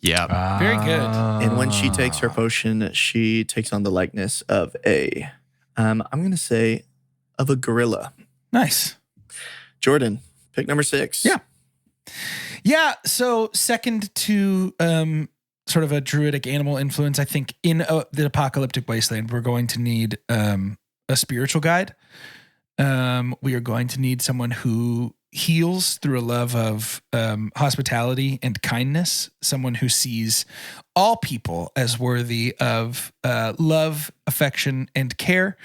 Speaker 3: Yeah.
Speaker 1: Very good.
Speaker 4: And when she takes her potion, she takes on the likeness of I'm going to say, of a gorilla.
Speaker 1: Nice.
Speaker 4: Jordan, pick number 6.
Speaker 1: Yeah. Yeah. So second to sort of a druidic animal influence, I think in the apocalyptic wasteland, we're going to need a spiritual guide. We are going to need someone who heals through a love of hospitality and kindness, someone who sees all people as worthy of love, affection, and care.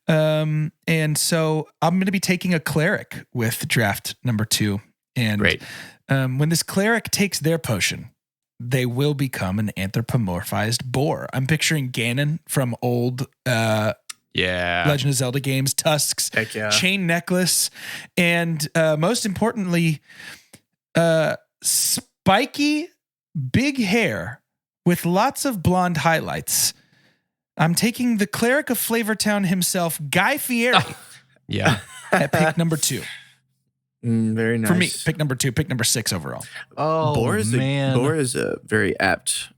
Speaker 1: And so I'm going to be taking a cleric with draft number 2. And
Speaker 3: Great.
Speaker 1: When this cleric takes their potion, they will become an anthropomorphized boar. I'm picturing Ganon from old
Speaker 3: Yeah.
Speaker 1: Legend of Zelda games, tusks,
Speaker 4: Heck yeah.
Speaker 1: chain necklace, and most importantly, spiky big hair with lots of blonde highlights. I'm taking the cleric of Flavortown himself, Guy Fieri,
Speaker 3: Yeah.
Speaker 1: at pick number 2.
Speaker 4: Very nice.
Speaker 1: For me, pick number 2, pick number 6 overall.
Speaker 2: Oh,
Speaker 4: Boar is
Speaker 2: man.
Speaker 4: Boar is a very apt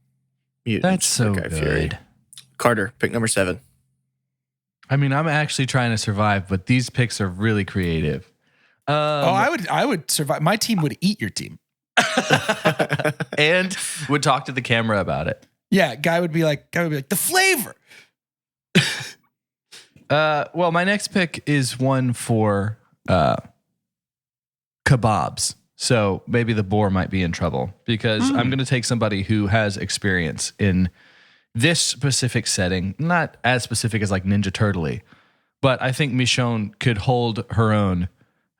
Speaker 4: mutant.
Speaker 2: That's so
Speaker 4: for Guy Fieri.
Speaker 2: good.
Speaker 4: Carter, pick number 7.
Speaker 2: I mean, I'm actually trying to survive, but these picks are really creative.
Speaker 1: I would survive. My team would eat your team.
Speaker 2: And would talk to the camera about it.
Speaker 1: Yeah, Guy would be like the flavor.
Speaker 2: Well, my next pick is one for kebabs. So maybe the boar might be in trouble because I'm going to take somebody who has experience in this specific setting, not as specific as like Ninja Turtle-y, but I think Michonne could hold her own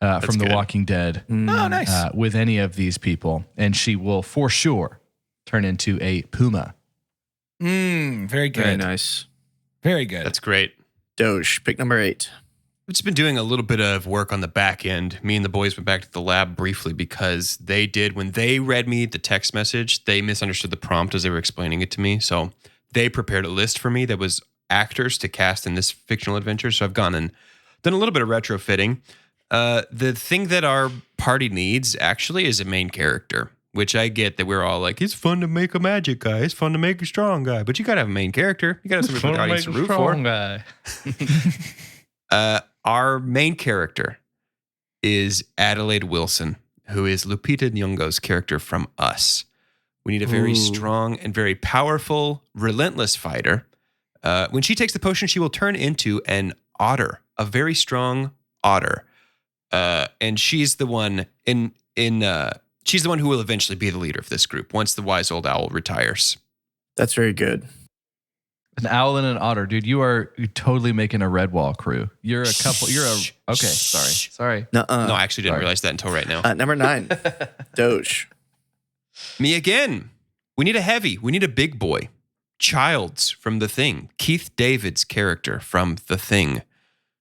Speaker 2: from
Speaker 3: good.
Speaker 2: The Walking Dead
Speaker 1: Oh, nice.
Speaker 2: with any of these people, and she will for sure turn into a puma.
Speaker 1: Very good.
Speaker 4: Very nice.
Speaker 1: Very good.
Speaker 3: That's great.
Speaker 4: Doge, pick number 8.
Speaker 3: We've just been doing a little bit of work on the back end. Me and the boys went back to the lab briefly because when they read me the text message, they misunderstood the prompt as they were explaining it to me. So they prepared a list for me that was actors to cast in this fictional adventure. So I've gone and done a little bit of retrofitting. The thing that our party needs actually is a main character, which I get that we're all like, it's fun to make a magic guy. It's fun to make a strong guy. But you got to have a main character. You got to have somebody for the audience to root for.
Speaker 2: Guy.
Speaker 3: Our main character is Adelaide Wilson, who is Lupita Nyong'o's character from Us. We need a very strong and very powerful, relentless fighter. When she takes the potion, she will turn into an otter, a very strong otter. And she's the one she's the one who will eventually be the leader of this group once the wise old owl retires.
Speaker 4: That's very good.
Speaker 2: An owl and an otter, dude. You're totally making a Redwall crew. You're a couple. Okay. Sorry.
Speaker 3: No, I actually didn't realize that until right now.
Speaker 4: Number 9, Doge.
Speaker 3: Me again. We need a heavy. We need a big boy. Childs from The Thing. Keith David's character from The Thing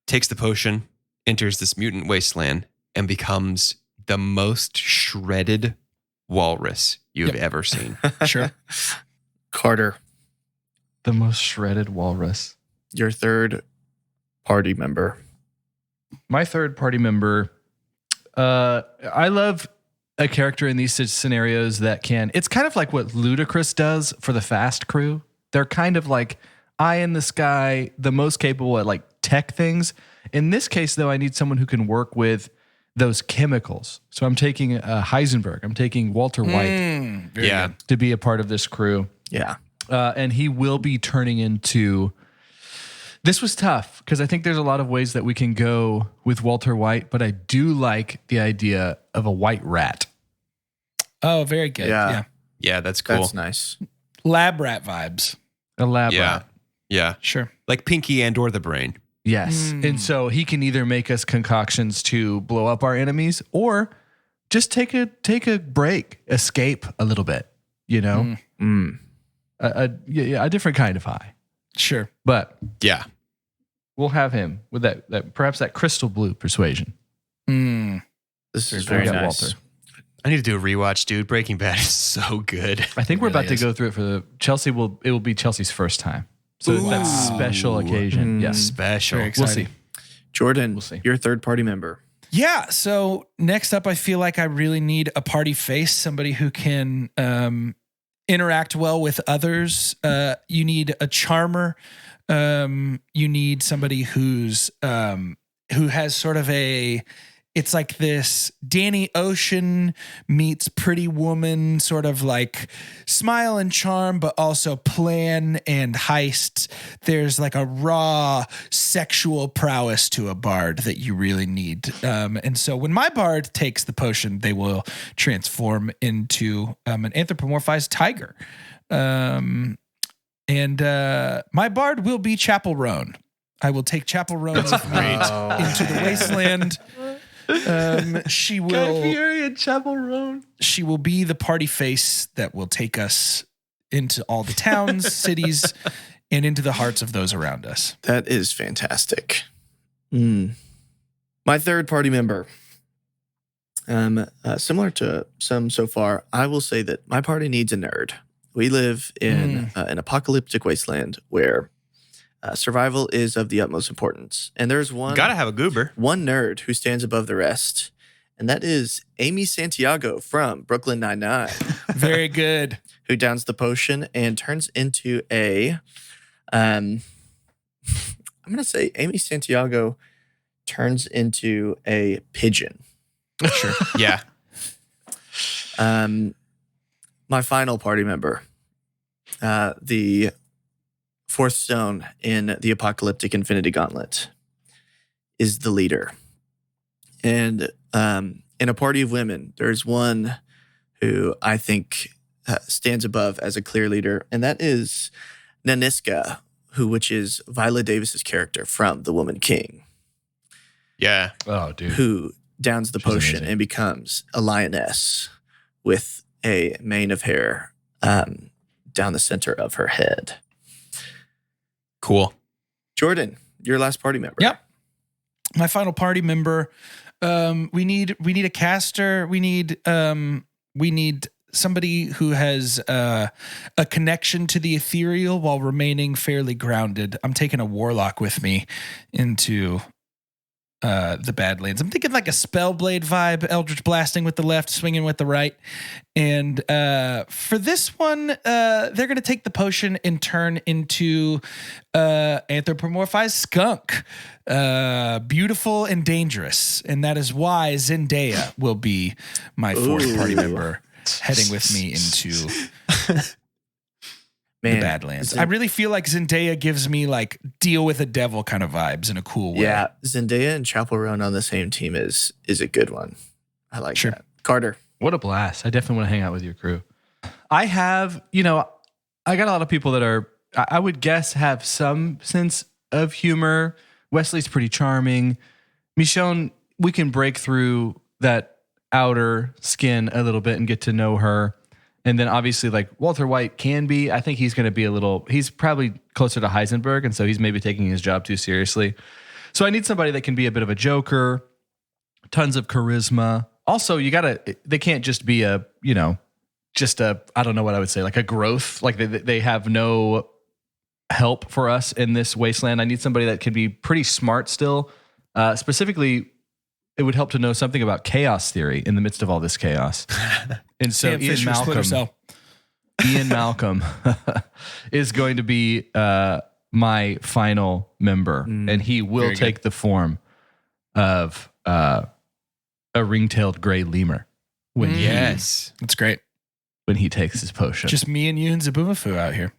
Speaker 3: takes the potion, enters this mutant wasteland, and becomes the most shredded walrus you've ever seen.
Speaker 1: Sure.
Speaker 4: Carter,
Speaker 2: The most shredded walrus.
Speaker 4: your third party member.
Speaker 2: My third party member, I love a character in these scenarios that can, it's kind of like what Ludacris does for the Fast crew. They're kind of like eye in the sky, the most capable at like tech things. In this case, though, I need someone who can work with those chemicals. So I'm taking Heisenberg. I'm taking Walter White to be a part of this crew.
Speaker 4: Yeah.
Speaker 2: And he will be turning into... This was tough because I think there's a lot of ways that we can go with Walter White, but I do like the idea of a white rat.
Speaker 1: Oh, very good. Yeah.
Speaker 3: Yeah, that's cool.
Speaker 4: That's nice.
Speaker 1: Lab rat vibes.
Speaker 2: A lab
Speaker 3: Yeah.
Speaker 2: rat.
Speaker 3: Yeah.
Speaker 1: Sure.
Speaker 3: Like Pinky and or the Brain.
Speaker 2: Yes. And so he can either make us concoctions to blow up our enemies or just take a break, escape a little bit, you know? A different kind of high.
Speaker 1: Sure.
Speaker 2: But
Speaker 3: Yeah.
Speaker 2: we'll have him with that perhaps that crystal blue persuasion.
Speaker 4: This is very
Speaker 2: got
Speaker 4: nice.
Speaker 2: Walter.
Speaker 3: I need to do a rewatch, dude. Breaking Bad is so good.
Speaker 2: I think we're
Speaker 1: really
Speaker 2: about to
Speaker 1: is.
Speaker 2: go through it for the Chelsea. It will be Chelsea's first time. So that's a special occasion. Yes.
Speaker 3: Special.
Speaker 1: Very
Speaker 2: We'll
Speaker 1: exciting.
Speaker 2: see.
Speaker 4: Jordan,
Speaker 2: We'll see.
Speaker 4: your third party member.
Speaker 1: Yeah. So next up, I feel like I really need a party face, somebody who can interact well with others. You need a charmer. You need somebody who has sort of it's like this Danny Ocean meets Pretty Woman, sort of like smile and charm, but also plan and heist. There's like a raw sexual prowess to a bard that you really need. And so when my bard takes the potion, they will transform into an anthropomorphized tiger. And my bard will be Chapel Roan. I will take Chapel Roan with me into the wasteland. She will
Speaker 2: and Chapel Roan.
Speaker 1: She will be the party face that will take us into all the towns, cities, and into the hearts of those around us.
Speaker 4: That is fantastic. My third party member. Similar to some so far, I will say that my party needs a nerd. We live in an apocalyptic wasteland where Survival is of the utmost importance. And there's
Speaker 3: Gotta have a goober.
Speaker 4: one nerd who stands above the rest, and that is Amy Santiago from Brooklyn Nine-Nine,
Speaker 1: Very good.
Speaker 4: who downs the potion and turns into a, I'm going to say Amy Santiago turns into a pigeon.
Speaker 1: Sure.
Speaker 3: Yeah.
Speaker 4: My final party member, the fourth stone in the apocalyptic Infinity Gauntlet, is the leader. And in a party of women, there's one who I think stands above as a clear leader, and that is Naniska, which is Viola Davis's character from The Woman King,
Speaker 3: Yeah.
Speaker 2: Oh, dude.
Speaker 4: who downs the
Speaker 2: She's
Speaker 4: potion
Speaker 2: amazing.
Speaker 4: and becomes a lioness with a mane of hair down the center of her head.
Speaker 3: Cool.
Speaker 4: Jordan, your last party member.
Speaker 1: Yep. My final party member. We need a caster. We need somebody who has a connection to the ethereal while remaining fairly grounded. I'm taking a warlock with me into the Badlands. I'm thinking like a Spellblade vibe, Eldritch blasting with the left, swinging with the right. And for this one, they're going to take the potion and turn into anthropomorphized skunk. Beautiful and dangerous. And that is why Zendaya will be my fourth party member heading with me into the Badlands. I really feel like Zendaya gives me like deal with a devil kind of vibes in a cool way.
Speaker 4: Yeah, Zendaya and Chapel Roan on the same team is a good one. I like
Speaker 1: Sure.
Speaker 4: that. Carter.
Speaker 2: What a blast. I definitely want to hang out with your crew. I have, I got a lot of people that are, I would guess, have some sense of humor. Wesley's pretty charming. Michonne, we can break through that outer skin a little bit and get to know her. And then obviously, like Walter White can be, I think he's going to be he's probably closer to Heisenberg. And so he's maybe taking his job too seriously. So I need somebody that can be a bit of a joker, tons of charisma. Also, they can't just be I don't know what I would say, like a growth. Like they have no help for us in this wasteland. I need somebody that can be pretty smart still. Specifically, it would help to know something about chaos theory in the midst of all this chaos. And so
Speaker 1: Sam Fisher, Splinter Cell.
Speaker 2: Ian Malcolm is going to be my final member, and he will
Speaker 1: Very
Speaker 2: take the form of a ring-tailed gray lemur when
Speaker 3: Yes.
Speaker 1: That's great.
Speaker 2: when he takes his potion.
Speaker 1: Just me and you and Zabumafu out here.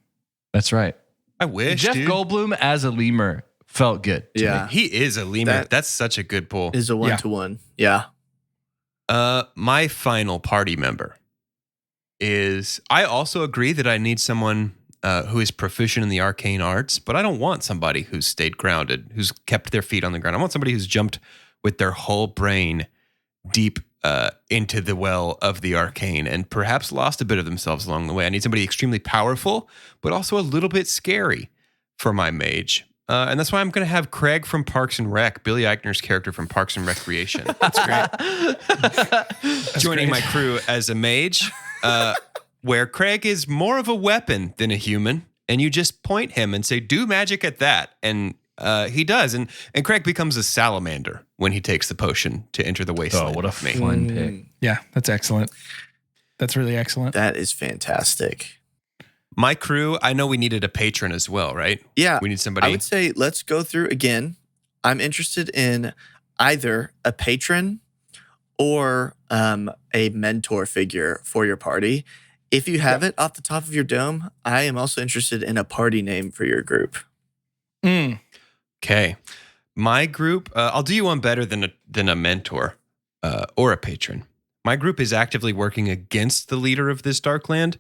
Speaker 2: That's right.
Speaker 3: I wish,
Speaker 2: Jeff
Speaker 3: dude.
Speaker 2: Goldblum as a lemur felt good. to
Speaker 4: Yeah.
Speaker 2: me.
Speaker 3: He is a lemur. That's such a good pull.
Speaker 4: Is a 1-to-1. Yeah.
Speaker 3: My final party member is, I also agree that I need someone who is proficient in the arcane arts, but I don't want somebody who's stayed grounded, who's kept their feet on the ground. I want somebody who's jumped with their whole brain deep into the well of the arcane and perhaps lost a bit of themselves along the way. I need somebody extremely powerful, but also a little bit scary for my mage. And that's why I'm going to have Craig from Parks and Rec, Billy Eichner's character from Parks and Recreation.
Speaker 1: That's great.
Speaker 3: Joining my crew as a mage, where Craig is more of a weapon than a human, and you just point him and say, do magic at that. And he does. And Craig becomes a salamander when he takes the potion to enter the wasteland.
Speaker 2: Oh, what a
Speaker 3: with me.
Speaker 2: fun pick.
Speaker 1: Yeah, that's excellent. That's really excellent.
Speaker 4: That is fantastic.
Speaker 3: My crew, I know we needed a patron as well, right?
Speaker 4: Yeah.
Speaker 3: We need somebody.
Speaker 4: I would say let's go through again. I'm interested in either a patron or a mentor figure for your party. If you have it off the top of your dome, I am also interested in a party name for your group.
Speaker 3: Okay. My group, I'll do you one better than a mentor or a patron. My group is actively working against the leader of this dark land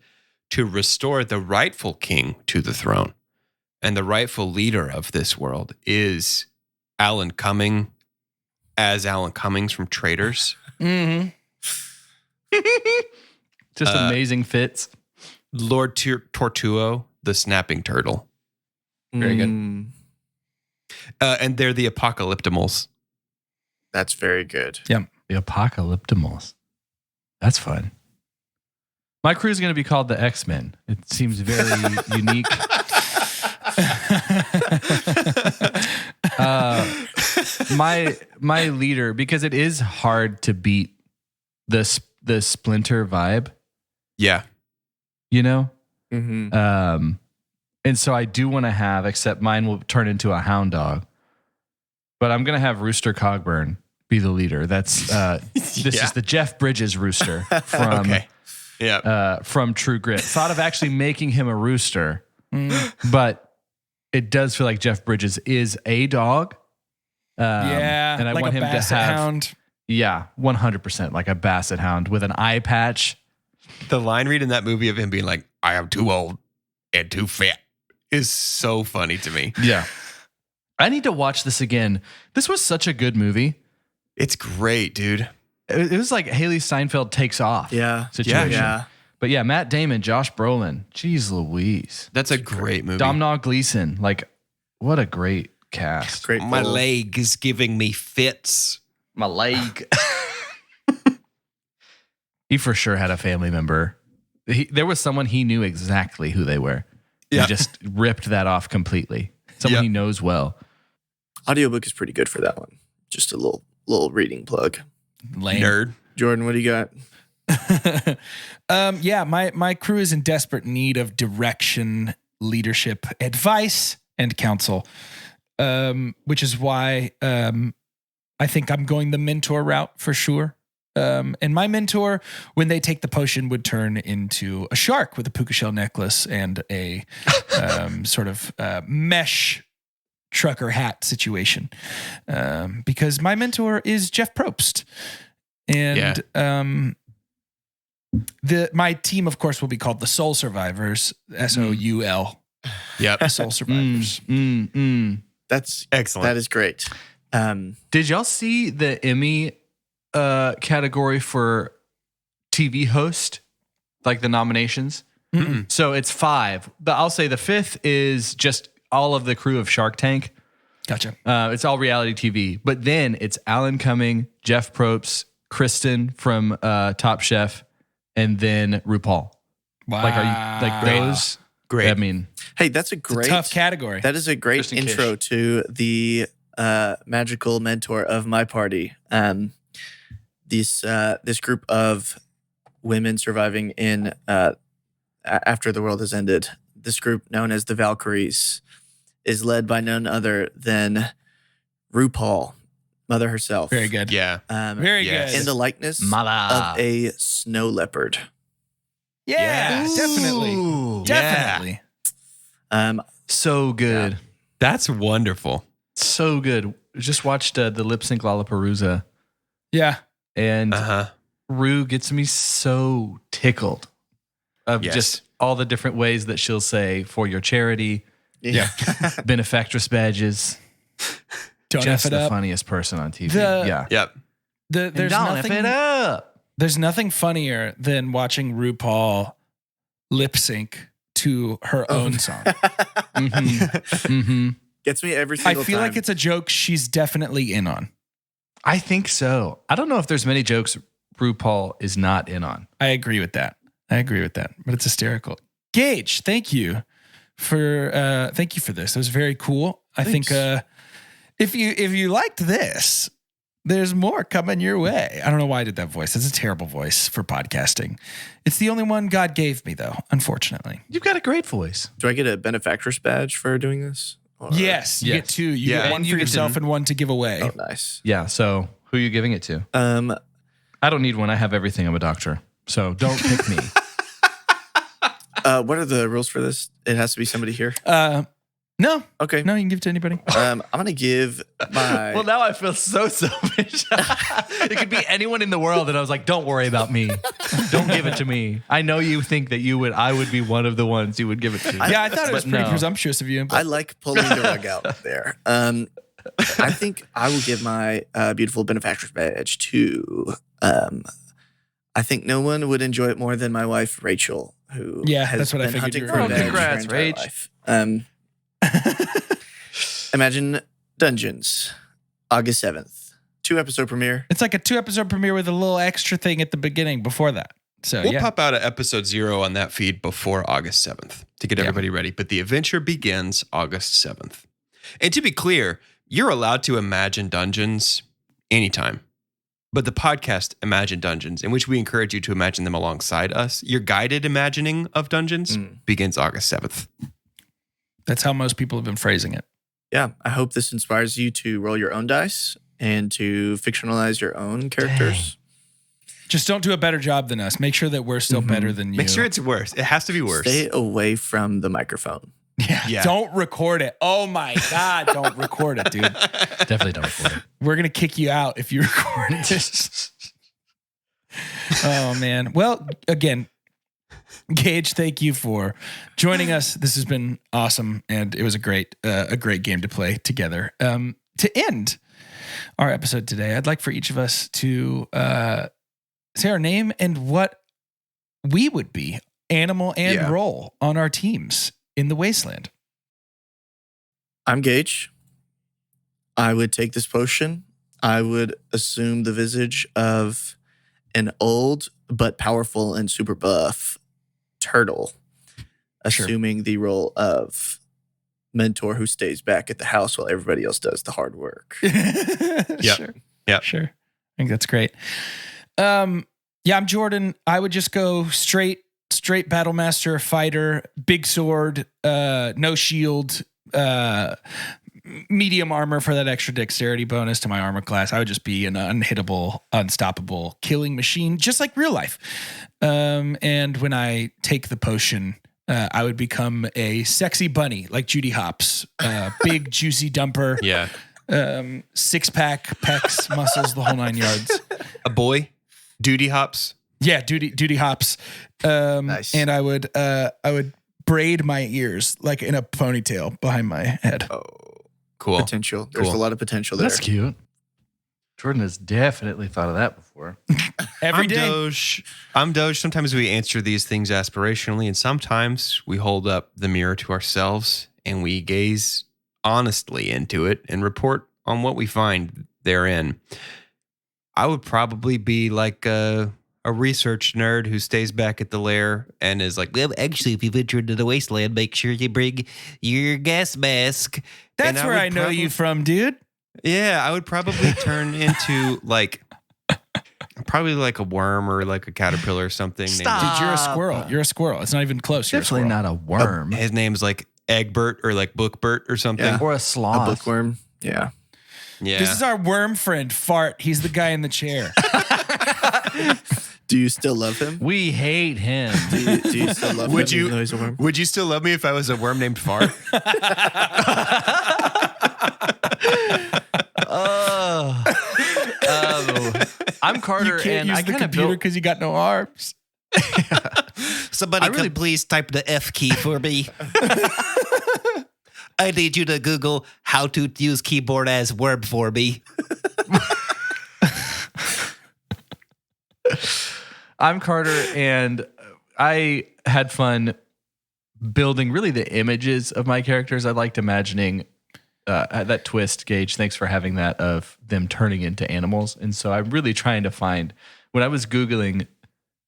Speaker 3: to restore the rightful king to the throne. And the rightful leader of this world is Alan Cumming as Alan Cummings from Traitors.
Speaker 1: Mm-hmm.
Speaker 2: Just amazing fits.
Speaker 3: Lord Tortuo, the snapping turtle.
Speaker 1: Very good.
Speaker 3: And they're the apocalyptimals.
Speaker 4: That's very good.
Speaker 1: Yeah.
Speaker 2: The Apocalyptimals. That's fun. My crew is going to be called the X-Men. It seems very unique. My leader, because it is hard to beat the Splinter vibe,
Speaker 3: Yeah.
Speaker 2: you know?
Speaker 4: Mm-hmm.
Speaker 2: And so I do want to have, except mine will turn into a hound dog, but I'm going to have Rooster Cogburn be the leader. That's this is the Jeff Bridges rooster from from True Grit. Thought of actually making him a rooster, but it does feel like Jeff Bridges is a dog. And I
Speaker 1: like
Speaker 2: want
Speaker 1: a
Speaker 2: him to
Speaker 1: basset
Speaker 2: have
Speaker 1: hound.
Speaker 2: 100% like a basset hound with an eye patch.
Speaker 3: The line read in that movie of him being like, "I am too old and too fat," is so funny to me.
Speaker 2: Yeah. I need to watch this again. This was such a good movie.
Speaker 3: It's great, dude.
Speaker 2: It was like Haley Steinfeld takes off.
Speaker 4: Yeah.
Speaker 2: Situation.
Speaker 4: Yeah.
Speaker 2: But yeah, Matt Damon, Josh Brolin, jeez Louise.
Speaker 3: That's a great movie.
Speaker 2: Domhnall Gleeson, like what a great cast.
Speaker 4: Great.
Speaker 3: My
Speaker 4: pull.
Speaker 3: leg is giving me fits.
Speaker 2: My leg. He for sure had a family member. There was someone he knew exactly who they were.
Speaker 3: Yeah.
Speaker 2: He just ripped that off completely. Someone he knows well.
Speaker 4: Audiobook is pretty good for that one. Just a little reading plug.
Speaker 1: Lame.
Speaker 3: Nerd.
Speaker 4: Jordan, what do you got?
Speaker 1: My crew is in desperate need of direction, leadership, advice, and counsel. Which is why I think I'm going the mentor route for sure. And my mentor, when they take the potion, would turn into a shark with a puka shell necklace and a sort of mesh trucker hat situation. Because my mentor is Jeff Probst. And my team, of course, will be called the Soul Survivors, SOUL.
Speaker 3: Yep.
Speaker 1: Soul Survivors.
Speaker 4: That's
Speaker 3: Excellent.
Speaker 4: That is great.
Speaker 2: Did y'all see the Emmy category for TV host? Like the nominations?
Speaker 3: Mm-mm.
Speaker 2: So it's 5. I'll say the 5th is just all of the crew of Shark Tank.
Speaker 1: Gotcha.
Speaker 2: It's all reality TV. But then it's Alan Cumming, Jeff Probst, Kristen from Top Chef, and then RuPaul.
Speaker 1: Wow.
Speaker 2: Like, are you like those?
Speaker 3: Great.
Speaker 2: I mean,
Speaker 4: Hey, that's a
Speaker 1: It's
Speaker 4: great
Speaker 1: a tough category.
Speaker 4: That is a great
Speaker 2: Kristen
Speaker 4: intro
Speaker 2: Kish.
Speaker 4: to the magical mentor of my party. This group of women surviving in after the world has ended. This group, known as the Valkyries, is led by none other than RuPaul, Mother herself.
Speaker 1: Very good.
Speaker 3: Yeah.
Speaker 1: Very
Speaker 3: Yes.
Speaker 1: good.
Speaker 4: In the likeness
Speaker 2: Mala.
Speaker 4: of a snow leopard.
Speaker 1: Yeah,
Speaker 3: Yes.
Speaker 1: definitely.
Speaker 2: Ooh.
Speaker 1: Definitely.
Speaker 2: So good.
Speaker 3: That's wonderful.
Speaker 2: So good. Just watched the Lip Sync Lollapalooza,
Speaker 1: Yeah.
Speaker 2: and
Speaker 3: Uh-huh.
Speaker 2: Rue gets me so tickled of
Speaker 3: Yes.
Speaker 2: just all the different ways that she'll say for your charity,
Speaker 4: Yeah.
Speaker 2: benefactress badges.
Speaker 1: Don't
Speaker 2: Just
Speaker 1: F it
Speaker 2: the
Speaker 1: up.
Speaker 2: funniest person on TV.
Speaker 1: The-
Speaker 2: yeah.
Speaker 3: Yep.
Speaker 1: There's
Speaker 2: Don't F it
Speaker 1: nothing.
Speaker 2: up.
Speaker 1: There's nothing funnier than watching RuPaul lip sync to her own song.
Speaker 2: Mm-hmm.
Speaker 4: Gets me every
Speaker 1: I
Speaker 4: single
Speaker 1: feel
Speaker 4: time.
Speaker 1: like it's a joke she's definitely in on.
Speaker 2: I think so. I don't know if there's many jokes RuPaul is not in on.
Speaker 1: I agree with that. But it's hysterical. Gage, thank you for this. It was very cool. I think if you liked this, there's more coming your way. I don't know why I did that voice. It's a terrible voice for podcasting. It's the only one God gave me, though, unfortunately.
Speaker 2: You've got a great voice.
Speaker 4: Do I get a benefactress badge for doing this? Or-
Speaker 1: Yes, you
Speaker 2: Yes.
Speaker 1: get 2. You
Speaker 3: Yeah.
Speaker 1: get one
Speaker 2: And you
Speaker 1: for
Speaker 2: get to-
Speaker 1: yourself and one to give away.
Speaker 4: Oh, nice.
Speaker 2: Yeah. So who are you giving it to? I don't need one. I have everything. I'm a doctor. So don't pick me.
Speaker 4: What are the rules for this? It has to be somebody here.
Speaker 1: No,
Speaker 4: Okay.
Speaker 1: you can give it to anybody.
Speaker 4: I'm gonna give my.
Speaker 2: Well, now I feel so selfish. It could be anyone in the world, and I was like, "Don't worry about me. Don't give it to me. I know you think that I would be one of the ones you would give it to."
Speaker 1: Yeah, I thought it was
Speaker 2: But
Speaker 1: pretty
Speaker 2: no.
Speaker 1: presumptuous of you.
Speaker 4: I
Speaker 1: But
Speaker 4: like pulling the rug out there. I think I will give my beautiful benefactress badge to. I think no one would enjoy it more than my wife Rachel, who has
Speaker 1: that's what I
Speaker 4: been
Speaker 1: figured
Speaker 4: hunting
Speaker 1: you
Speaker 4: for
Speaker 1: were
Speaker 4: a
Speaker 1: gonna
Speaker 4: badge
Speaker 2: do.
Speaker 4: her entire
Speaker 2: Congrats,
Speaker 4: life. Imagine Dungeons, August 7th, 2-episode premiere.
Speaker 1: it's like a 2-episode premiere with a little extra thing at the beginning before that. So
Speaker 3: we'll pop out an episode 0 on that feed before August 7th to get everybody ready. But the adventure begins August 7th. And to be clear, you're allowed to imagine dungeons anytime. But the podcast Imagine Dungeons, in which we encourage you to imagine them alongside us, your guided imagining of dungeons begins August 7th.
Speaker 1: That's how most people have been phrasing it.
Speaker 4: Yeah, I hope this inspires you to roll your own dice and to fictionalize your own characters.
Speaker 1: Dang. Just don't do a better job than us. Make sure that we're still better than you.
Speaker 3: Make sure it's worse. It has to be worse.
Speaker 4: Stay away from the microphone.
Speaker 1: Yeah. Don't record it. Oh my God, don't record it, dude.
Speaker 2: Definitely don't record it.
Speaker 1: We're going to kick you out if you record it. Oh, man. Well, again, Gage, thank you for joining us. This has been awesome, and it was a great game to play together. To end our episode today, I'd like for each of us to say our name and what we would be, animal and role, on our teams in the Wasteland.
Speaker 4: I'm Gage. I would take this potion. I would assume the visage of an old but powerful and super buff turtle, assuming the role of mentor who stays back at the house while everybody else does the hard work.
Speaker 1: Sure. I think that's great. I'm Jordan. I would just go straight Battlemaster, fighter, big sword, no shield, medium armor for that extra dexterity bonus to my armor class. I would just be an unhittable, unstoppable killing machine, just like real life. And when I take the potion, I would become a sexy bunny like Judy Hopps, big juicy dumper.
Speaker 3: Yeah.
Speaker 1: 6-pack, pecs, muscles, the whole 9 yards.
Speaker 3: A boy, Duty Hops.
Speaker 1: Yeah, Duty Hops.
Speaker 4: Nice.
Speaker 1: And I would braid my ears like in a ponytail behind my head.
Speaker 4: Oh,
Speaker 3: cool.
Speaker 4: Potential. There's a lot of potential there.
Speaker 2: That's cute. Jordan has definitely thought of that before.
Speaker 1: Every day.
Speaker 3: I'm Doge. Sometimes we answer these things aspirationally, and sometimes we hold up the mirror to ourselves and we gaze honestly into it and report on what we find therein. I would probably be like a research nerd who stays back at the lair and is like, well, actually, if you venture into the wasteland, make sure you bring your gas mask.
Speaker 1: That's where I know you from, dude.
Speaker 3: Yeah, I would probably turn into probably like a worm or like a caterpillar or something.
Speaker 2: Stop.
Speaker 1: Dude, you're a squirrel. You're a squirrel. It's not even close. You're
Speaker 2: Definitely not a worm.
Speaker 3: His name's like Egbert or like Bookbert or something.
Speaker 4: Yeah.
Speaker 2: Or a sloth.
Speaker 4: A bookworm. Yeah.
Speaker 3: Yeah.
Speaker 1: This is our worm friend, Fart. He's the guy in the chair.
Speaker 4: Do you still love him?
Speaker 2: We hate him.
Speaker 4: Do you still love him?
Speaker 3: Would you-
Speaker 4: even though he's a worm?
Speaker 3: Would you still love me if I was a worm named Fart?
Speaker 2: I'm Carter,
Speaker 1: You can't
Speaker 2: and
Speaker 1: use
Speaker 2: I
Speaker 1: the
Speaker 2: kind of
Speaker 1: computer
Speaker 2: built.
Speaker 1: because you got no arms.
Speaker 5: Somebody could please type the F key for me. I need you to Google how to use keyboard as worm for me.
Speaker 2: I'm Carter, and I had fun building really the images of my characters. I liked imagining that twist, Gage. Thanks for having that of them turning into animals. And so I'm really trying to find, when I was Googling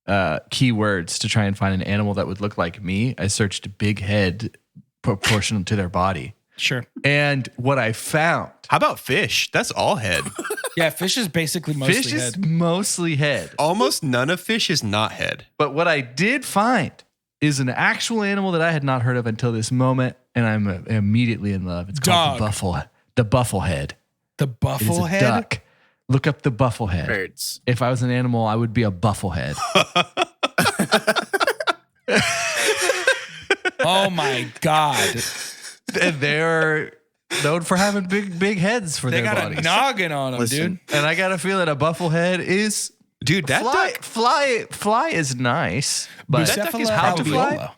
Speaker 2: keywords to try and find an animal that would look like me, I searched big head proportional to their body.
Speaker 1: Sure.
Speaker 2: And what I found,
Speaker 3: How about fish? That's all head.
Speaker 1: Yeah, fish is basically mostly
Speaker 2: fish is
Speaker 1: head.
Speaker 2: mostly head.
Speaker 3: Almost none of fish is not head.
Speaker 2: But what I did find is an actual animal that I had not heard of until this moment, and I'm immediately in love. It's called the bufflehead.
Speaker 1: The
Speaker 2: It is
Speaker 1: bufflehead?
Speaker 2: a duck. Look up the bufflehead.
Speaker 4: Birds.
Speaker 2: If I was an animal, I would be a bufflehead.
Speaker 1: Oh my God.
Speaker 2: And they're known for having big heads for
Speaker 1: They
Speaker 2: their
Speaker 1: got
Speaker 2: bodies.
Speaker 1: a noggin on them,
Speaker 4: Listen.
Speaker 1: dude.
Speaker 2: And I got a feeling a bufflehead is
Speaker 3: Dude, that duck,
Speaker 2: fly is nice, but
Speaker 3: That duck is
Speaker 1: Bucephala
Speaker 3: how to
Speaker 2: fly?
Speaker 1: alveola.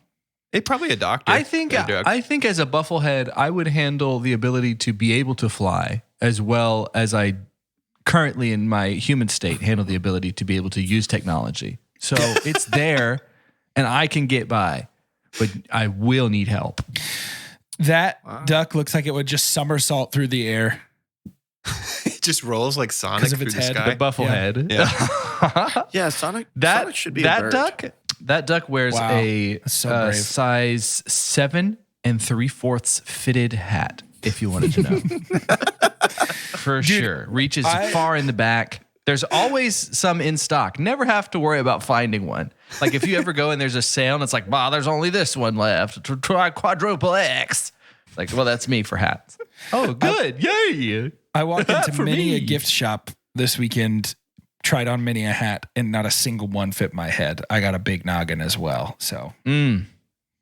Speaker 3: they probably a doctor.
Speaker 2: I think
Speaker 3: a duck.
Speaker 2: as a bufflehead, I would handle the ability to be able to fly as well as I currently in my human state handle the ability to be able to use technology. So it's there and I can get by, but I will need help.
Speaker 1: That duck looks like it would just somersault through the air.
Speaker 3: just rolls like Sonic
Speaker 1: of
Speaker 3: through
Speaker 1: its
Speaker 3: the
Speaker 1: head.
Speaker 3: sky.
Speaker 2: The buffle head.
Speaker 3: Yeah.
Speaker 4: Yeah, Sonic should be a
Speaker 2: that
Speaker 4: bird.
Speaker 2: duck. That duck wears
Speaker 1: Wow.
Speaker 2: a
Speaker 1: That's so brave.
Speaker 2: size 7 3/4 fitted hat. If you wanted to know, for sure, reaches far in the back. There's always some in stock. Never have to worry about finding one. Like if you ever go and there's a sale and it's like, wow, there's only this one left. Try quadruple X. Like, well, that's me for hats. Oh, good. Yay.
Speaker 1: I walked into
Speaker 2: For
Speaker 1: many a
Speaker 2: me.
Speaker 1: gift shop this weekend, tried on many a hat, and not a single one fit my head. I got a big noggin as well. So I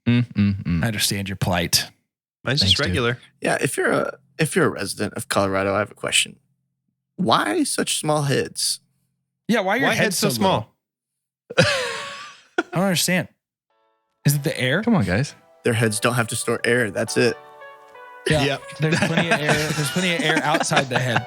Speaker 1: understand your plight.
Speaker 3: Mine's
Speaker 2: Thanks,
Speaker 3: just regular.
Speaker 4: Yeah, if you're a resident of Colorado, I have a question. Why such small heads?
Speaker 1: Yeah, why are your
Speaker 3: Why
Speaker 1: head
Speaker 3: head's
Speaker 1: so
Speaker 3: so small?
Speaker 1: little? I don't understand. Is it the air?
Speaker 2: Come on, guys.
Speaker 4: Their heads don't have to store air. That's it.
Speaker 1: Yeah.
Speaker 3: Yep.
Speaker 1: There's plenty of air. There's plenty of air outside the head.